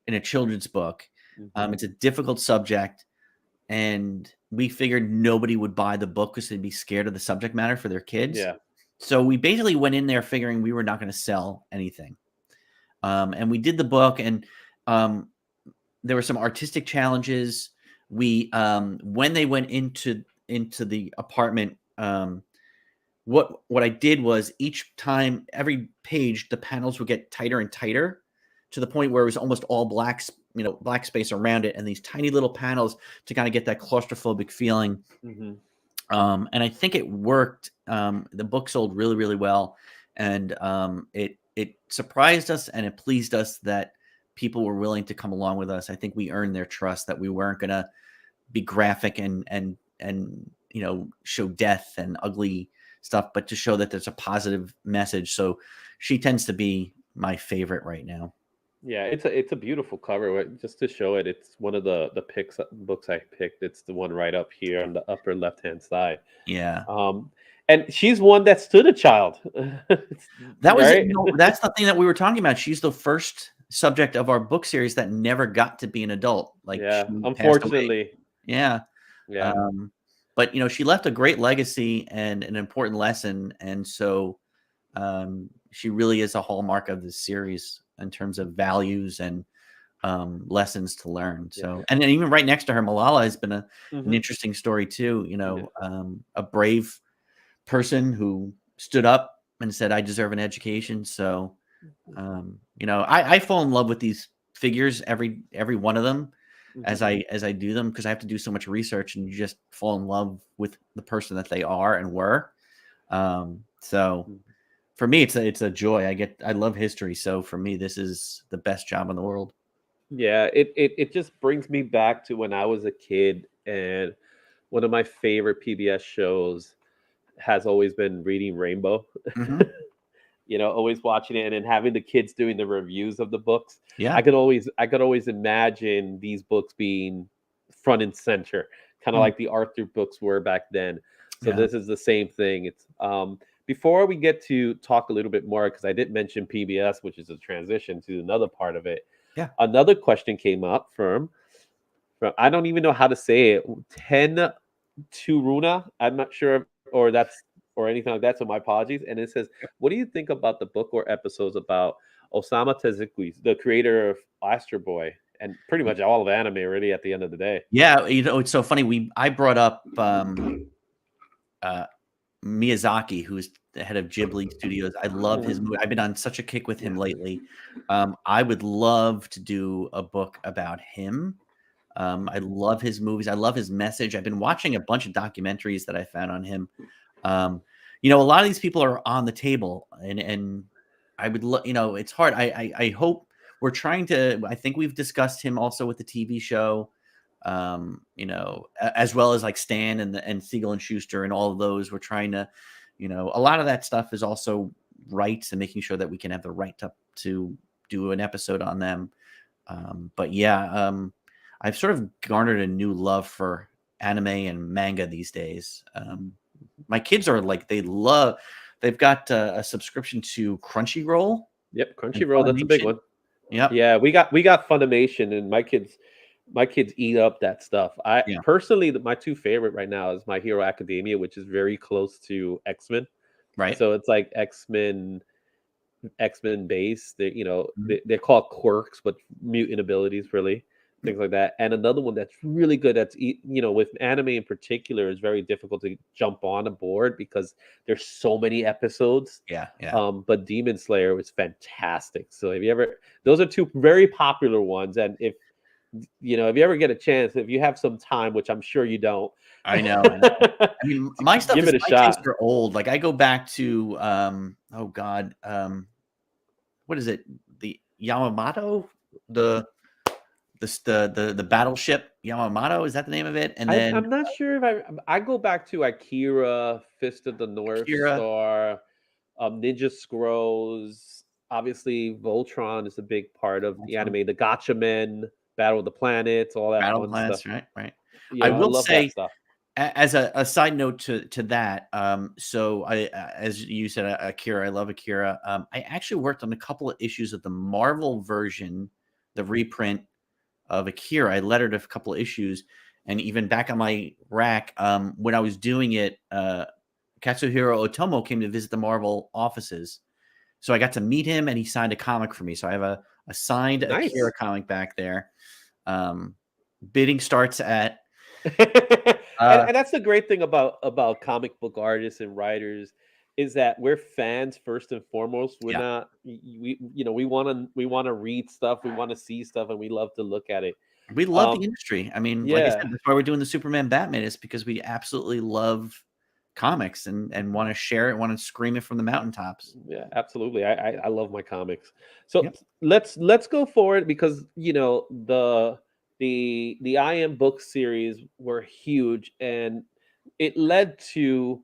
in a children's book? It's a difficult subject. And we figured nobody would buy the book because they'd be scared of the subject matter for their kids. Yeah. So we basically went in there figuring we were not going to sell anything. And we did the book, and there were some artistic challenges. We when they went into the apartment, what I did was each time, every page, the panels would get tighter and tighter to the point where it was almost all black space around it, and these tiny little panels to kind of get that claustrophobic feeling. And I think it worked. The book sold really, really well, and it surprised us, and it pleased us that people were willing to come along with us. I think we earned their trust, that we weren't going to be graphic and show death and ugly stuff, but to show that there's a positive message. So she tends to be my favorite right now. Yeah, it's a beautiful cover. Just to show it, it's one of the books I picked. It's the one right up here on the upper left hand side. Yeah. And she's one that stood a child. That was right? That's the thing that we were talking about. She's the first subject of our book series that never got to be an adult. Like, yeah, she passed away. unfortunately. Yeah. Yeah. But she left a great legacy and an important lesson, and so she really is a hallmark of this series in terms of values and lessons to learn. So, and then even right next to her, Malala has been an interesting story too. A brave person who stood up and said, "I deserve an education." So, I fall in love with these figures, every one of them, as I do them, because I have to do so much research, and you just fall in love with the person that they are and were. So for me, it's a joy. I love history. So for me, this is the best job in the world. Yeah, it just brings me back to when I was a kid, and one of my favorite PBS shows has always been Reading Rainbow. Always watching it and then having the kids doing the reviews of the books. Yeah. I could always imagine these books being front and center, kind of like the Arthur books were back then. So this is the same thing. It's before we get to talk a little bit more, because I did mention PBS, which is a transition to another part of it. Yeah. Another question came up from I don't even know how to say it. 10 Turuna. I'm not sure or anything like that. So my apologies. And it says, what do you think about the book or episodes about Osamu Tezuka, the creator of Astro Boy, and pretty much all of anime really at the end of the day? Yeah. It's so funny. I brought up Miyazaki, who's the head of Ghibli Studios. I love his movie. I've been on such a kick with him lately. I would love to do a book about him. I love his movies. I love his message. I've been watching a bunch of documentaries that I found on him. A lot of these people are on the table, and I would it's hard. I hope we're trying to. I think we've discussed him also with the TV show. As well as like Stan and Siegel and Schuster and all of those. We're trying to, a lot of that stuff is also rights and making sure that we can have the right to do an episode on them. But yeah, I've sort of garnered a new love for anime and manga these days. My kids are like, they've got a subscription to Crunchyroll. Yep. Crunchyroll. That's a big one. Yeah. Yeah. We got Funimation, and my kids eat up that stuff. Personally, my two favorite right now is My Hero Academia, which is very close to X-Men. Right. So it's like X-Men based. They're called quirks, but mutant abilities, really. Things like that. And another one that's really good, that's with anime in particular, is very difficult to jump on a board because there's so many episodes. Yeah. But Demon Slayer was fantastic. So those are two very popular ones. And if you ever get a chance, if you have some time, which I'm sure you don't. I know. I mean, my stuff Give it a my shot. tastes are old. Like I go back to what is it? The Yamamoto, the battleship, Yamamoto, is that the name of it? And I, then I'm not sure if I go back to Akira, Fist of the North Akira, Star, Ninja Scrolls. Obviously, Voltron is a big part of the anime. The Gotcha Men, Battle of the Planets, all that Battle fun stuff. Class, right. I I will love that say, stuff. as a side note to that, so as you said, Akira, I love Akira. I actually worked on a couple of issues of the Marvel version, the reprint of Akira. I lettered a couple of issues, and even back on my rack, when I was doing it, Katsuhiro Otomo came to visit the Marvel offices, so I got to meet him, and he signed a comic for me. So I have a signed Akira Nice. comic back there. Bidding starts at And that's the great thing about comic book artists and writers is that we're fans first and foremost. We're yeah. not we want to read stuff, we want to see stuff, and we love to look at it. We love the Um, industry. I mean, like I yeah, said, that's why we're doing the Superman Batman, is because we absolutely love comics and want to share it, want to scream it from the mountaintops. yeah, absolutely. I love my comics. So Yep. let's go forward because the I Am book series were huge and it led to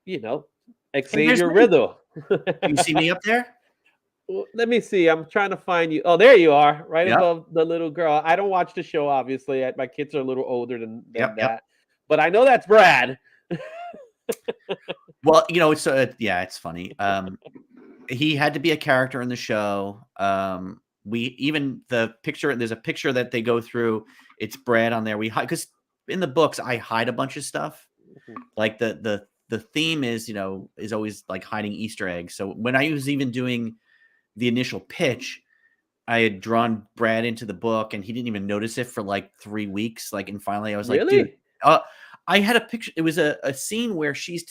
you know Hey, there's Xavier me. Riddle. You see me up there? Well, let me see. I'm trying to find you. Oh, there you are, right Yep. above the little girl. I don't watch the show, obviously. My kids are a little older than Yep. that, but I know that's Brad. Well, it's funny. He had to be a character in the show. There's a picture that they go through. It's Brad on there. We hide because in the books I hide a bunch of stuff. Like the theme is always like hiding Easter eggs. So when I was even doing the initial pitch, I had drawn Brad into the book, and he didn't even notice it for like 3 weeks. And finally I was like, dude, Really? I had a picture. It was a scene where she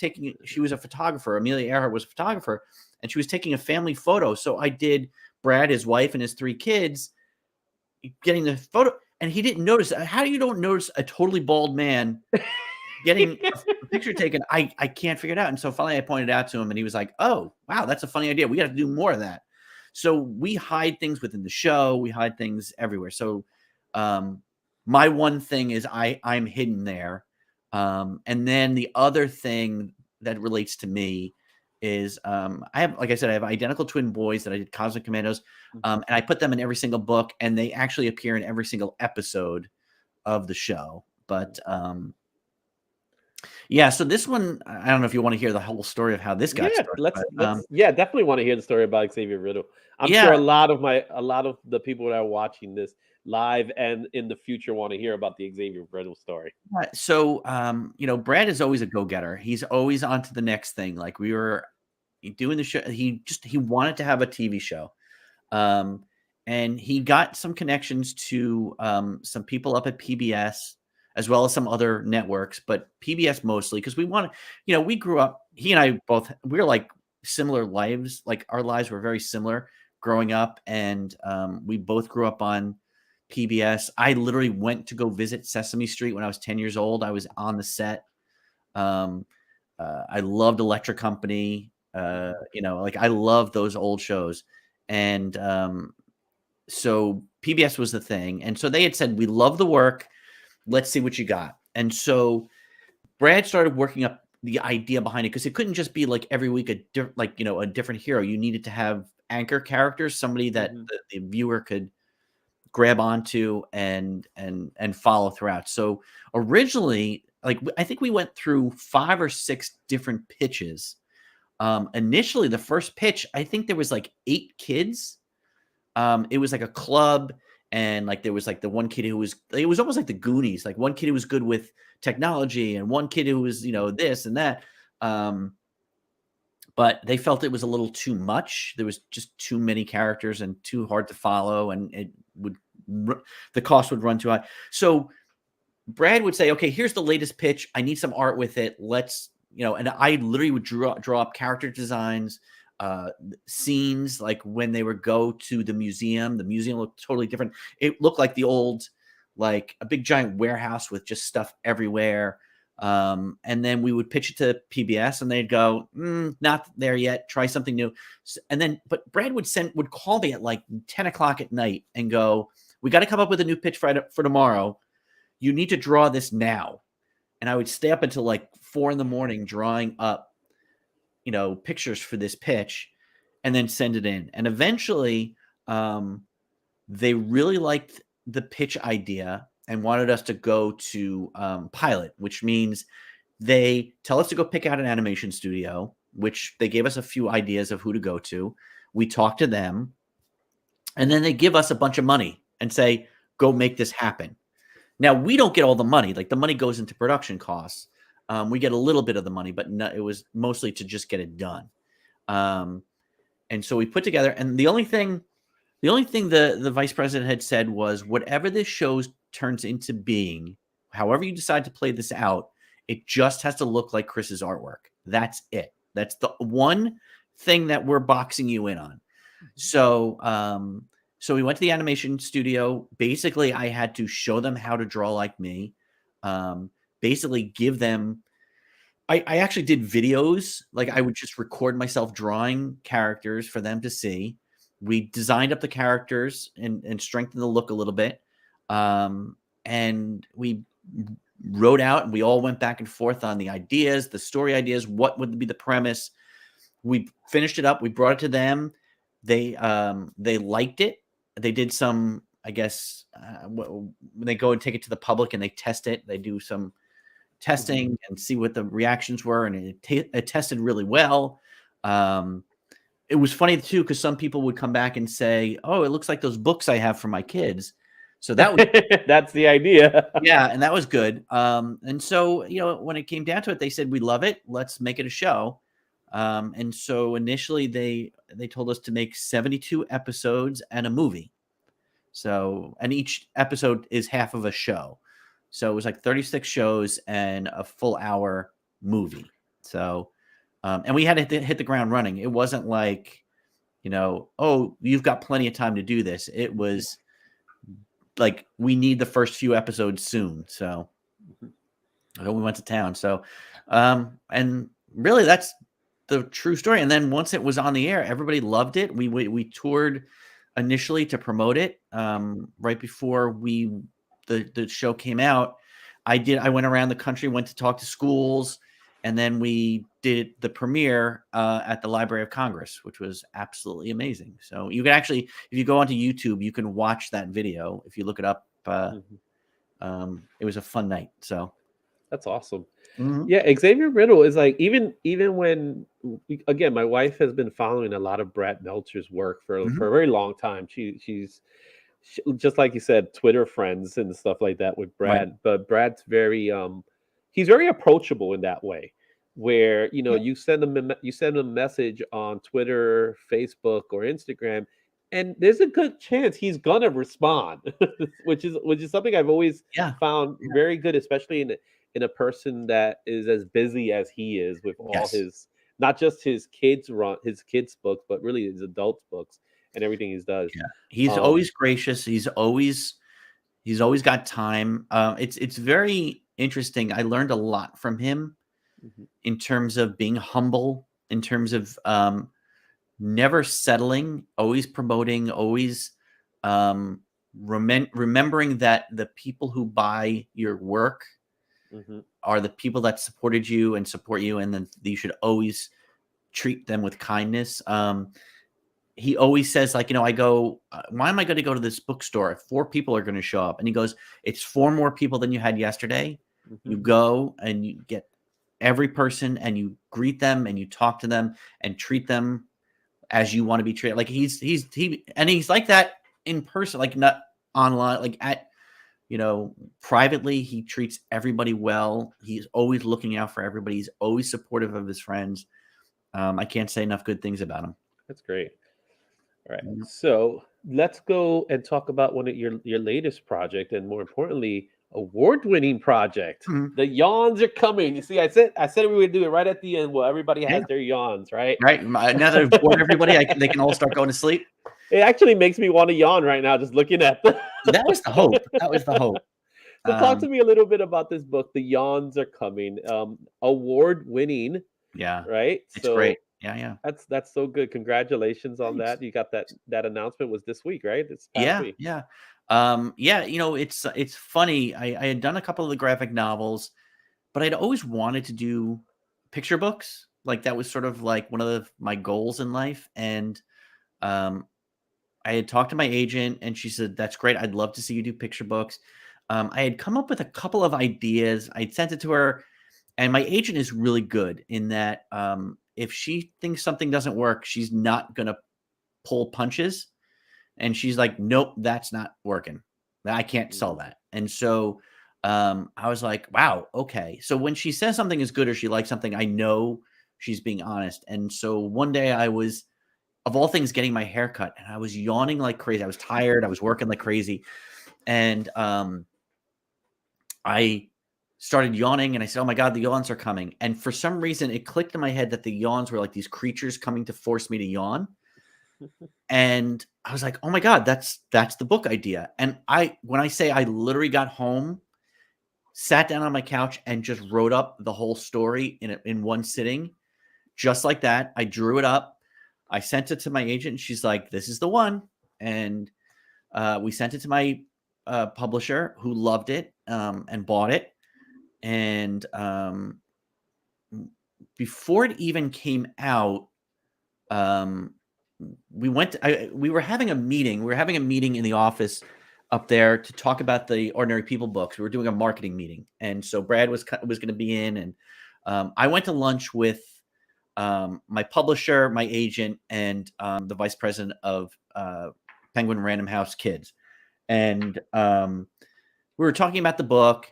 was a photographer. Amelia Earhart was a photographer, and she was taking a family photo. So I did Brad, his wife, and his 3 kids getting the photo, and he didn't notice. How you don't notice a totally bald man getting a picture taken? I can't figure it out. And so finally I pointed out to him, and he was like, oh, wow, that's a funny idea. We got to do more of that. So we hide things within the show. We hide things everywhere. So my one thing is I'm hidden there. And then the other thing that relates to me is like I said, I have identical twin boys that I did Cosmic Commandos, and I put them in every single book, and they actually appear in every single episode of the show. But yeah, so this one, I don't know if you want to hear the whole story of how this got Yeah, started. let's definitely want to hear the story about Xavier Riddle. I'm yeah, sure a lot of the people that are watching this live and in the future want to hear about the Xavier Riddle story. so Brad is always a go-getter. He's always on to the next thing. Like we were doing the show, he wanted to have a TV show. And he got some connections to some people up at PBS as well as some other networks, but PBS mostly because we grew up, he and I both, we were like similar lives, like our lives were very similar growing up, and we both grew up on PBS. I literally went to go visit Sesame Street when I was 10 years old. I was on the set. I loved Electric Company. I love those old shows. And so PBS was the thing. And so they had said, we love the work. Let's see what you got. And so Brad started working up the idea behind it, because it couldn't just be like every week a different hero. You needed to have anchor characters, somebody that the viewer could grab onto and follow throughout. So originally, I think we went through 5 or 6 different pitches. Initially, the first pitch, I think there was like 8 kids. It was like a club, and like there was like the one kid who was, it was almost like the Goonies, like one kid who was good with technology and one kid who was this and that. But they felt it was a little too much. There was just too many characters and too hard to follow, and the cost would run too high. So Brad would say, okay, here's the latest pitch. I need some art with it. Let's, and I literally would draw up character designs, scenes, like when they would go to the museum looked totally different. It looked like the old, like a big giant warehouse with just stuff everywhere. And then we would pitch it to PBS, and they'd go, not there yet. Try something new. But Brad would call me at like 10 o'clock at night and go, we got to come up with a new pitch for tomorrow. You need to draw this now. And I would stay up until like 4 a.m. drawing up, pictures for this pitch, and then send it in. And eventually, they really liked the pitch idea and wanted us to go to pilot, which means they tell us to go pick out an animation studio, which they gave us a few ideas of who to go to. We talk to them, and then they give us a bunch of money and say, go make this happen. Now, we don't get all the money. Like, the money goes into production costs. We get a little bit of the money, but it was mostly to just get it done. And so we put together, and the only thing the vice president had said was, whatever this show turns into being, however you decide to play this out, it just has to look like Chris's artwork. That's it. That's the one thing that we're boxing you in on. So, so we went to the animation studio. Basically, I had to show them how to draw like me. Basically give them, I actually did videos. Like, I would just record myself drawing characters for them to see. We designed up the characters and strengthened the look a little bit. And we wrote out, and we all went back and forth on the ideas, the story ideas, what would be the premise. We finished it up. We brought it to them. They liked it. They did some, I guess, when they go and take it to the public and they test it, they do some testing and see what the reactions were. And it tested really well. It was funny too, because some people would come back and say, oh, it looks like those books I have for my kids. So that was, that's the idea. yeah. And that was good. And so, when it came down to it, they said, we love it. Let's make it a show. And so initially they told us to make 72 episodes and a movie. So, and each episode is half of a show. So it was like 36 shows and a full hour movie. So, and we had to hit the ground running. It wasn't like, oh, you've got plenty of time to do this. It was like, we need the first few episodes soon. So we went to town. So, and really that's the true story. And then once it was on the air, everybody loved it. We toured initially to promote it. Right before the show came out, I went around the country, went to talk to schools, and then we did the premiere at the Library of Congress, which was absolutely amazing. So you can actually, if you go onto YouTube, you can watch that video. If you look it up, it was a fun night. So that's awesome. Yeah, Xavier Riddle is like, even when, again, my wife has been following a lot of Brad Meltzer's work for a very long time. She's just like you said, Twitter friends and stuff like that with Brad. Right. But Brad's he's very approachable in that way, where you send him a message on Twitter, Facebook, or Instagram, and there's a good chance he's gonna respond, which is something I've always found very good, especially in a person that is as busy as he is with all his, not just his kids books, but really his adults books and everything he does. Yeah. He's always gracious. He's always got time. It's very interesting. I learned a lot from him in terms of being humble, in terms of never settling, always promoting, always remembering that the people who buy your work are the people that supported you and support you, and then you should always treat them with kindness. He always says, like, I go, why am I going to go to this bookstore if 4 people are going to show up? And he goes, it's 4 more people than you had yesterday. You go and you get every person and you greet them and you talk to them and treat them as you want to be treated. Like he's like that in person, like not online, like at, privately, he treats everybody well. He's always looking out for everybody. He's always supportive of his friends. I can't say enough good things about him. That's great. All right. So let's go and talk about one of your latest project, and more importantly, award-winning project. The Yawns are coming. You see, I said we would do it right at the end. Well, everybody has their yawns, right? Right. Now that I've bored everybody, they can all start going to sleep. It actually makes me want to yawn right now just looking at them. That was the hope. So talk to me a little bit about this book. The Yawns are coming. Award-winning. Yeah. Right? It's great. Yeah. That's so good. Congratulations on that. You got that announcement was this week, right? This past week. Yeah. Yeah, it's funny. I had done a couple of the graphic novels, but I'd always wanted to do picture books. Like that was sort of like one of my goals in life. And um, I had talked to my agent, and she said, "That's great. I'd love to see you do picture books." I had come up with a couple of ideas. I'd sent it to her, and my agent is really good in that if she thinks something doesn't work, she's not going to pull punches. And she's like, "Nope, that's not working. I can't sell that." And so I was like, wow, okay. So when she says something is good or she likes something, I know she's being honest. And so one day I was, of all things, getting my hair cut, and I was yawning like crazy. I was tired. I was working like crazy. And I started yawning, and I said, "Oh my God, the yawns are coming." And for some reason, it clicked in my head that the yawns were like these creatures coming to force me to yawn. And I was like, "Oh my God, that's the book idea." And when I say I literally got home, sat down on my couch, and just wrote up the whole story in one sitting, just like that. I drew it up. I sent it to my agent, and she's like, "This is the one." And we sent it to my publisher, who loved it and bought it. And before it even came out, we were having a meeting. We were having a meeting in the office up there to talk about the Ordinary People books. We were doing a marketing meeting, and so Brad was going to be in, and I went to lunch with my publisher, my agent, and the vice president of Penguin Random House Kids. And we were talking about the book,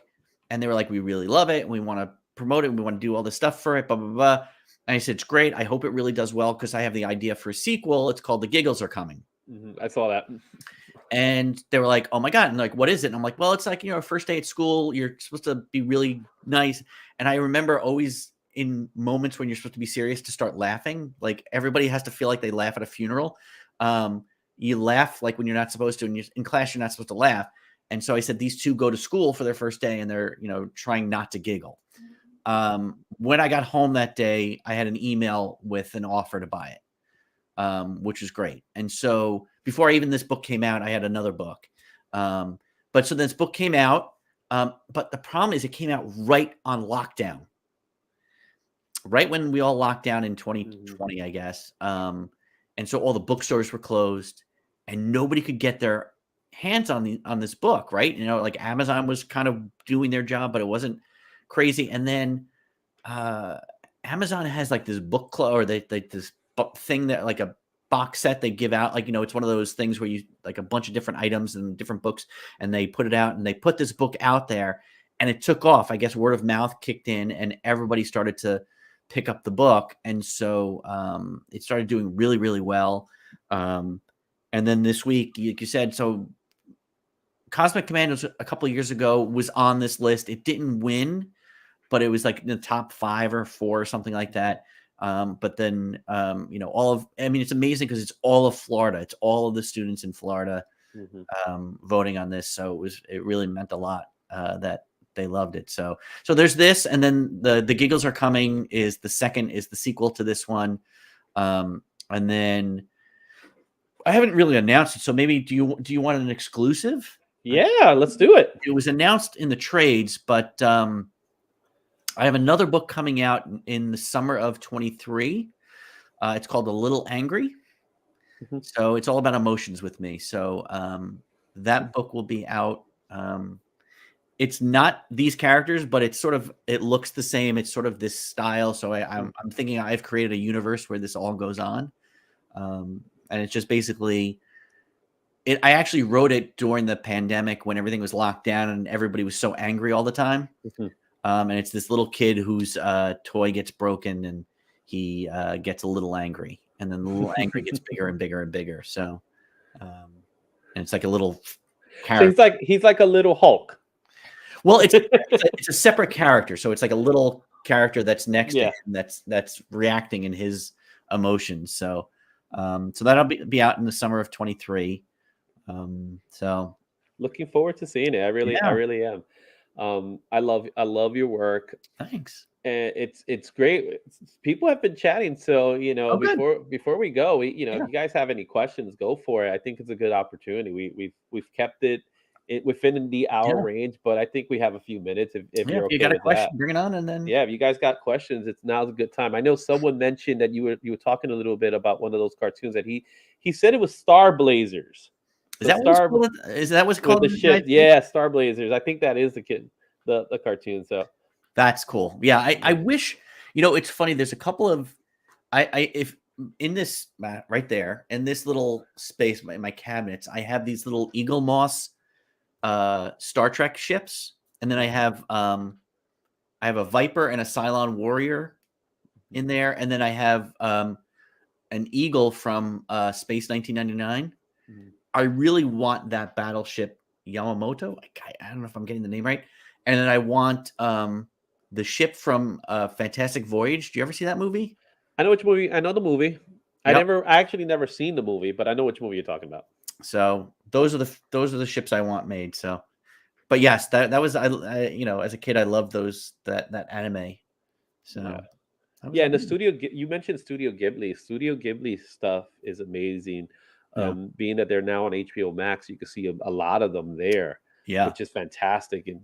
and they were like, "We really love it, and we want to promote it, and we want to do all this stuff for it, blah, blah, blah." And I said, "It's great. I hope it really does well, because I have the idea for a sequel. It's called The Giggles Are Coming." I saw that. And they were like, "Oh my God." And like, "What is it?" And I'm like, "Well, it's like, first day at school. You're supposed to be really nice." And I remember always in moments when you're supposed to be serious to start laughing. Like everybody has to feel like they laugh at a funeral. You laugh like when you're not supposed to, and in class, you're not supposed to laugh. And so I said, these two go to school for their first day, and they're, trying not to giggle. When I got home that day, I had an email with an offer to buy it, which was great. And so before even this book came out, I had another book. But so this book came out, but the problem is it came out right on lockdown, right when we all locked down in 2020, I guess. And so all the bookstores were closed, and nobody could get their hands on this book, right? Like Amazon was kind of doing their job, but it wasn't crazy. And then Amazon has like this book club, or this thing that like a box set they give out, like it's one of those things where you like a bunch of different items and different books, and they put it out, and they put this book out there, and it took off. I guess word of mouth kicked in, and everybody started to pick up the book, and so it started doing really, really well. And then this week, like you said, so Cosmic Commandos a couple of years ago was on this list. It didn't win, but it was like in the top 5 or 4 or something like that. But then, it's amazing because it's all of Florida. It's all of the students in Florida voting on this. So it really meant a lot that they loved it. So there's this, and then the Giggles Are Coming is the sequel to this one. And then I haven't really announced it. So maybe do you want an exclusive? Yeah, let's do it. It was announced in the trades, but I have another book coming out in the summer of 23. It's called A Little Angry. So it's all about emotions with me. So that book will be out. It's not these characters, but it looks the same. It's sort of this style. So I'm thinking I've created a universe where this all goes on. And it's just basically I actually wrote it during the pandemic when everything was locked down and everybody was so angry all the time. And it's this little kid whose toy gets broken, and he gets a little angry, and then the little angry gets bigger and bigger and bigger. So, and it's like a little character. So he's like a little Hulk. Well, it's a separate character, so it's like a little character that's next to him that's reacting in his emotions. So, so that'll be out in the summer of 23. So, looking forward to seeing it. I really am. I love your work. Thanks. And it's great. People have been chatting, so Oh, good. before we go, if Yeah. you guys have any questions, go for it. I think it's a good opportunity. We've kept it within the hour Yeah. range, but I think we have a few minutes if Yeah. you're If you okay got a with that. question, bring it on, and then Yeah, if you guys got questions, now's a good time. I know someone mentioned that you were talking a little bit about one of those cartoons that he said it was Star Blazers. is So that what it's Star called? Is that what's with called the in the ship, United States? yeah, Star Blazers. I think that is the cartoon. So That's cool. Yeah, I yeah. wish. It's funny. There's a couple of if in this right there in this little space in my cabinets, I have these little Eagle Moss Star Trek ships, and then I have a Viper and a Cylon Warrior in there, and then I have an Eagle from Space 1999. Mhm. I really want that battleship Yamamoto. I don't know if I'm getting the name right. And then I want the ship from Fantastic Voyage. Do you ever see that movie? I know which movie. I know the movie. Yep. I actually never seen the movie, but I know which movie you're talking about. So those are the ships I want made. So, but yes, that was I as a kid I loved that anime. So Yeah. that was Yeah, and the amazing. you mentioned Studio Ghibli. Studio Ghibli stuff is amazing. Yeah. Being that they're now on HBO Max, you can see a lot of them there, Yeah. which is fantastic. And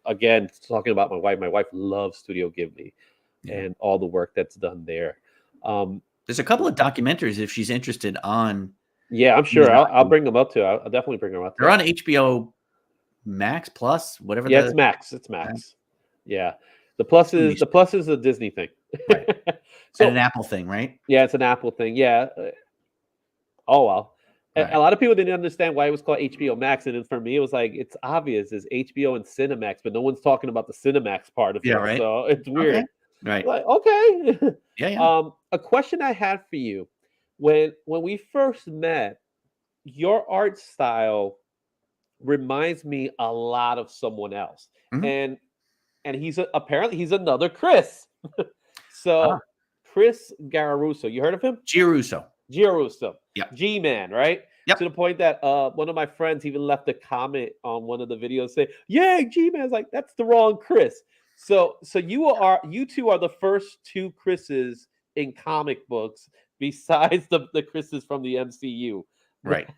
again, talking about my wife loves Studio Ghibli Yeah. and all the work that's done there. There's a couple of documentaries if she's interested on. Yeah, I'm sure. I'll bring them up too. I'll definitely bring them up. They're on HBO Max Plus, whatever. Yeah, it's Max. It's Max. Yeah, the plus is a Disney thing. Right. So And an Apple thing, right? yeah, it's an Apple thing. Yeah. Oh well. Right. A lot of people didn't understand why it was called HBO Max, and then for me, it was like it's obvious it's HBO and Cinemax, but no one's talking about the Cinemax part of it. Right. So it's weird. Okay. Right. Like okay. Yeah. A question I had for you when we first met, your art style reminds me a lot of someone else, Mhm. and apparently he's another Chris. So Chris Garuso, you heard of him? Giarusso. Yeah, G-Man, right? Yep. To the point that one of my friends even left a comment on one of the videos saying, "Yeah, G-Man's like that's the wrong Chris." So you two are the first two Chris's in comic books besides the Chris's from the MCU, Right.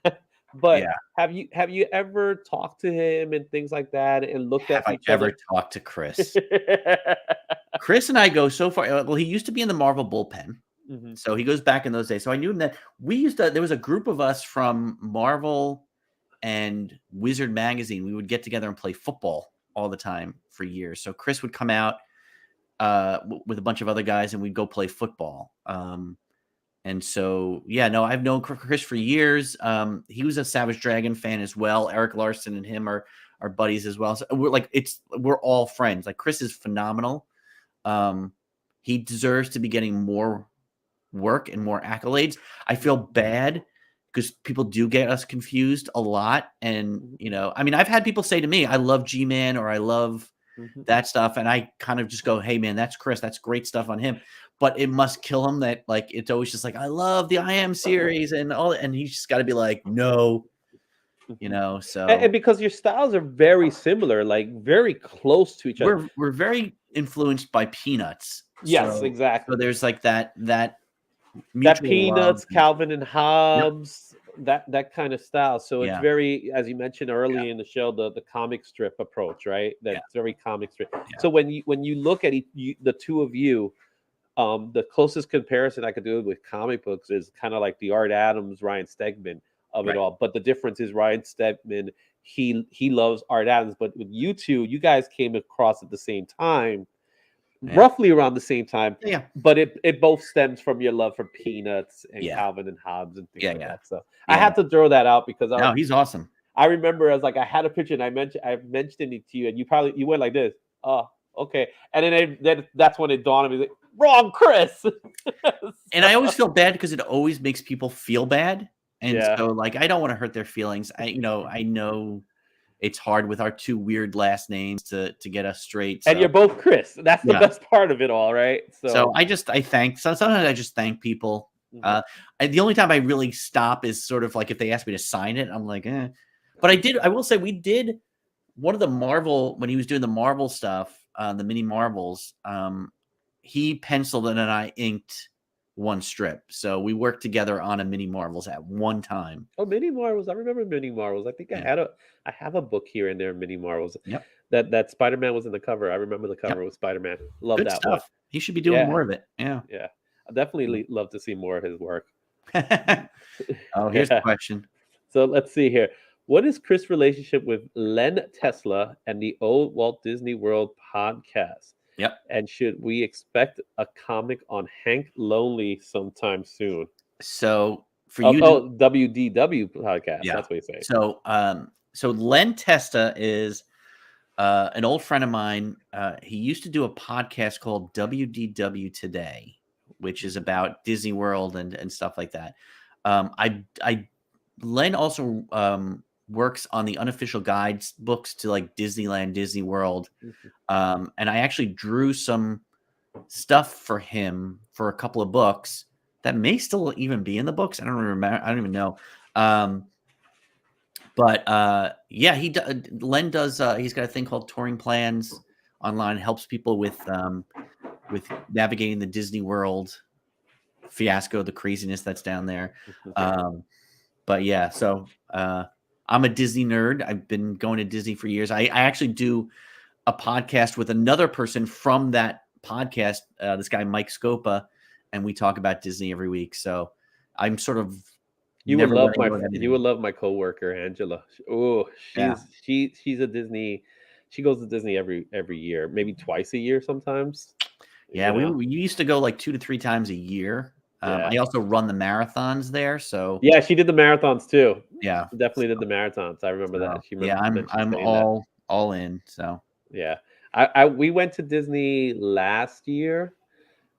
But Yeah. have you ever talked to him and things like that and looked Have at I each ever other? talked to Chris? Chris and I go so far. Well, he used to be in the Marvel bullpen. Mhm. So he goes back in those days. So I knew him that there was a group of us from Marvel and Wizard Magazine. We would get together and play football all the time for years. So Chris would come out with a bunch of other guys and we'd go play football. And so, yeah, no, I've known Chris for years. He was a Savage Dragon fan as well. Eric Larson and him are buddies as well. So we're all friends. Like Chris is phenomenal. He deserves to be getting more work and more accolades. I feel bad because people do get us confused a lot. And, I mean, I've had people say to me, I love G-Man or I love that stuff. And I kind of just go, hey, man, that's Chris. That's great stuff on him. But it must kill him that, like, it's always just like, I love the I Am series and all. And he's just got to be like, no, so. And because your styles are very similar, like very close to each other. We're very influenced by Peanuts. Yes, So exactly. there's like that Peanuts, love. Calvin and Hobbes, that kind of style. So it's very, as you mentioned earlier in the show, the comic strip approach, right? That's very comic strip. Yeah. So when you look at the two of you, the closest comparison I could do with comic books is kind of like the Art Adams, Ryan Stegman of it all. But the difference is Ryan Stegman, he loves Art Adams, but with you two, you guys came across at the same time. Roughly around the same time, but it both stems from your love for Peanuts and Calvin and Hobbes and things like that. So I had to throw that out because he's awesome. I remember I was like, I had a picture and I mentioned it to you, and you went like this, oh, okay, and then that's when it dawned on me, like, wrong, Chris. And I always feel bad because it always makes people feel bad, and so like I don't want to hurt their feelings. I know. It's hard with our two weird last names to get us straight. So. And you're both Chris. That's the best part of it all, right? So sometimes I just thank people. And the only time I really stop is sort of like if they ask me to sign it, I'm like, eh. But I will say we did one of the Marvel, when he was doing the Marvel stuff, the mini Marvels, he penciled and I inked one strip. So we worked together on a Mini Marvels at one time. Oh, Mini Marvels. I remember Mini Marvels. I think Yeah. I have a book here and there, Mini Marvels. Yep. That Spider-Man was in the cover. I remember the cover Yep. with Spider-Man. Love Good that one. stuff. He should be doing Yeah. more of it. Yeah. Yeah. I definitely love to see more of his work. Oh, here's the Yeah. question. So let's see here. What is Chris' relationship with Len Tesla and the Old Walt Disney World podcast? Yep. And should we expect a comic on Hank Lonely sometime soon? So for Oh, you, WDW podcast. yeah. That's what you say. So Len Testa is an old friend of mine. He used to do a podcast called WDW Today, which is about Disney World and stuff like that. Len also works on the unofficial guides books to like Disneyland, Disney World. And I actually drew some stuff for him for a couple of books that may still even be in the books. I don't remember. I don't even know. But yeah, Len does. He's got a thing called Touring Plans online. Helps people with navigating the Disney World fiasco, the craziness that's down there. But yeah, so I'm a Disney nerd. I've been going to Disney for years. I actually do a podcast with another person from that podcast, this guy Mike Scopa, and we talk about Disney every week. So I'm sort of you would love my my coworker Angela. Oh, she's a Disney. She goes to Disney every year, maybe twice a year sometimes. Yeah, we used to go like 2 to 3 times a year. I also run the marathons there, so yeah, she did the marathons too. Yeah, Definitely did the marathons. I remember that. I'm all in. So yeah, we went to Disney last year,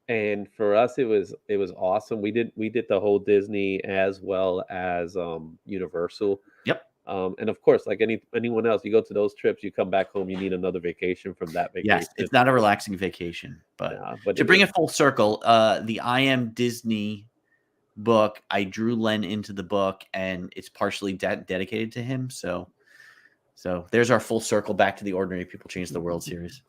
and for us it was awesome. We did the whole Disney as well as Universal. Yep. And of course, like anyone else, you go to those trips, you come back home, you need another vacation from that vacation. Yes, it's not a relaxing vacation, but to bring it full circle, the I Am Disney book, I drew Len into the book, and it's partially dedicated to him. So there's our full circle back to the Ordinary People Change the World series.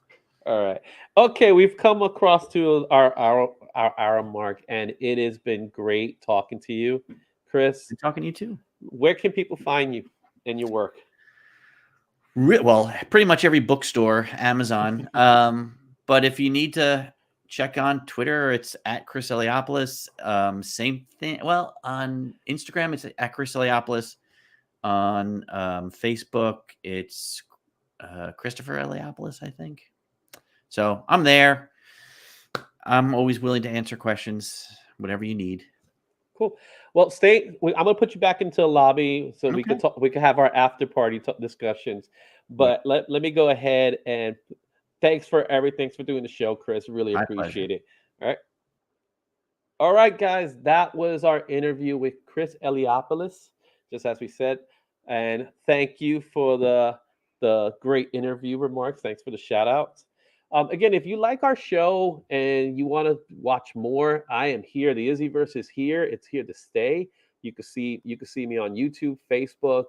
All right. Okay, we've come across to our mark, and it has been great talking to you, Chris. Good talking to you too. Where can people find you and your work? Well, pretty much every bookstore, Amazon. But if you need to check on Twitter, it's at Chris Eliopoulos. Same thing. Well, on Instagram, it's at Chris Eliopoulos. On Facebook, it's Christopher Eliopoulos, I think. So I'm there. I'm always willing to answer questions, whatever you need. Cool. Well, I'm gonna put you back into the lobby so we can talk. We can have our after party discussions. But let me go ahead and thanks for everything. Thanks for doing the show, Chris. Really appreciate it. All right, guys. That was our interview with Chris Eliopoulos, just as we said. And thank you for the great interview remarks. Thanks for the shout outs. Again, if you like our show and you want to watch more, I am here. The IzzyVerse is here. It's here to stay. You can see me on YouTube, Facebook.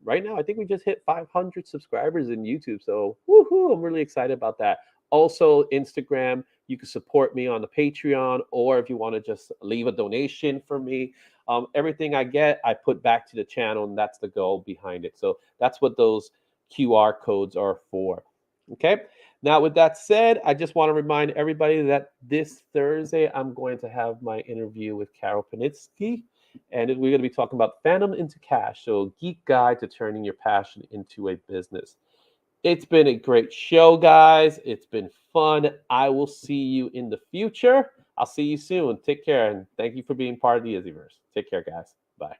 Right now, I think we just hit 500 subscribers in YouTube. So woohoo, I'm really excited about that. Also, Instagram, you can support me on the Patreon, or if you want to just leave a donation for me. Everything I get, I put back to the channel, and that's the goal behind it. So that's what those QR codes are for. Okay. Now, with that said, I just want to remind everybody that this Thursday, I'm going to have my interview with Carol Panitsky, and we're going to be talking about Phantom into Cash, so a geek guide to turning your passion into a business. It's been a great show, guys. It's been fun. I will see you in the future. I'll see you soon. Take care, and thank you for being part of the IzzyVerse. Take care, guys. Bye.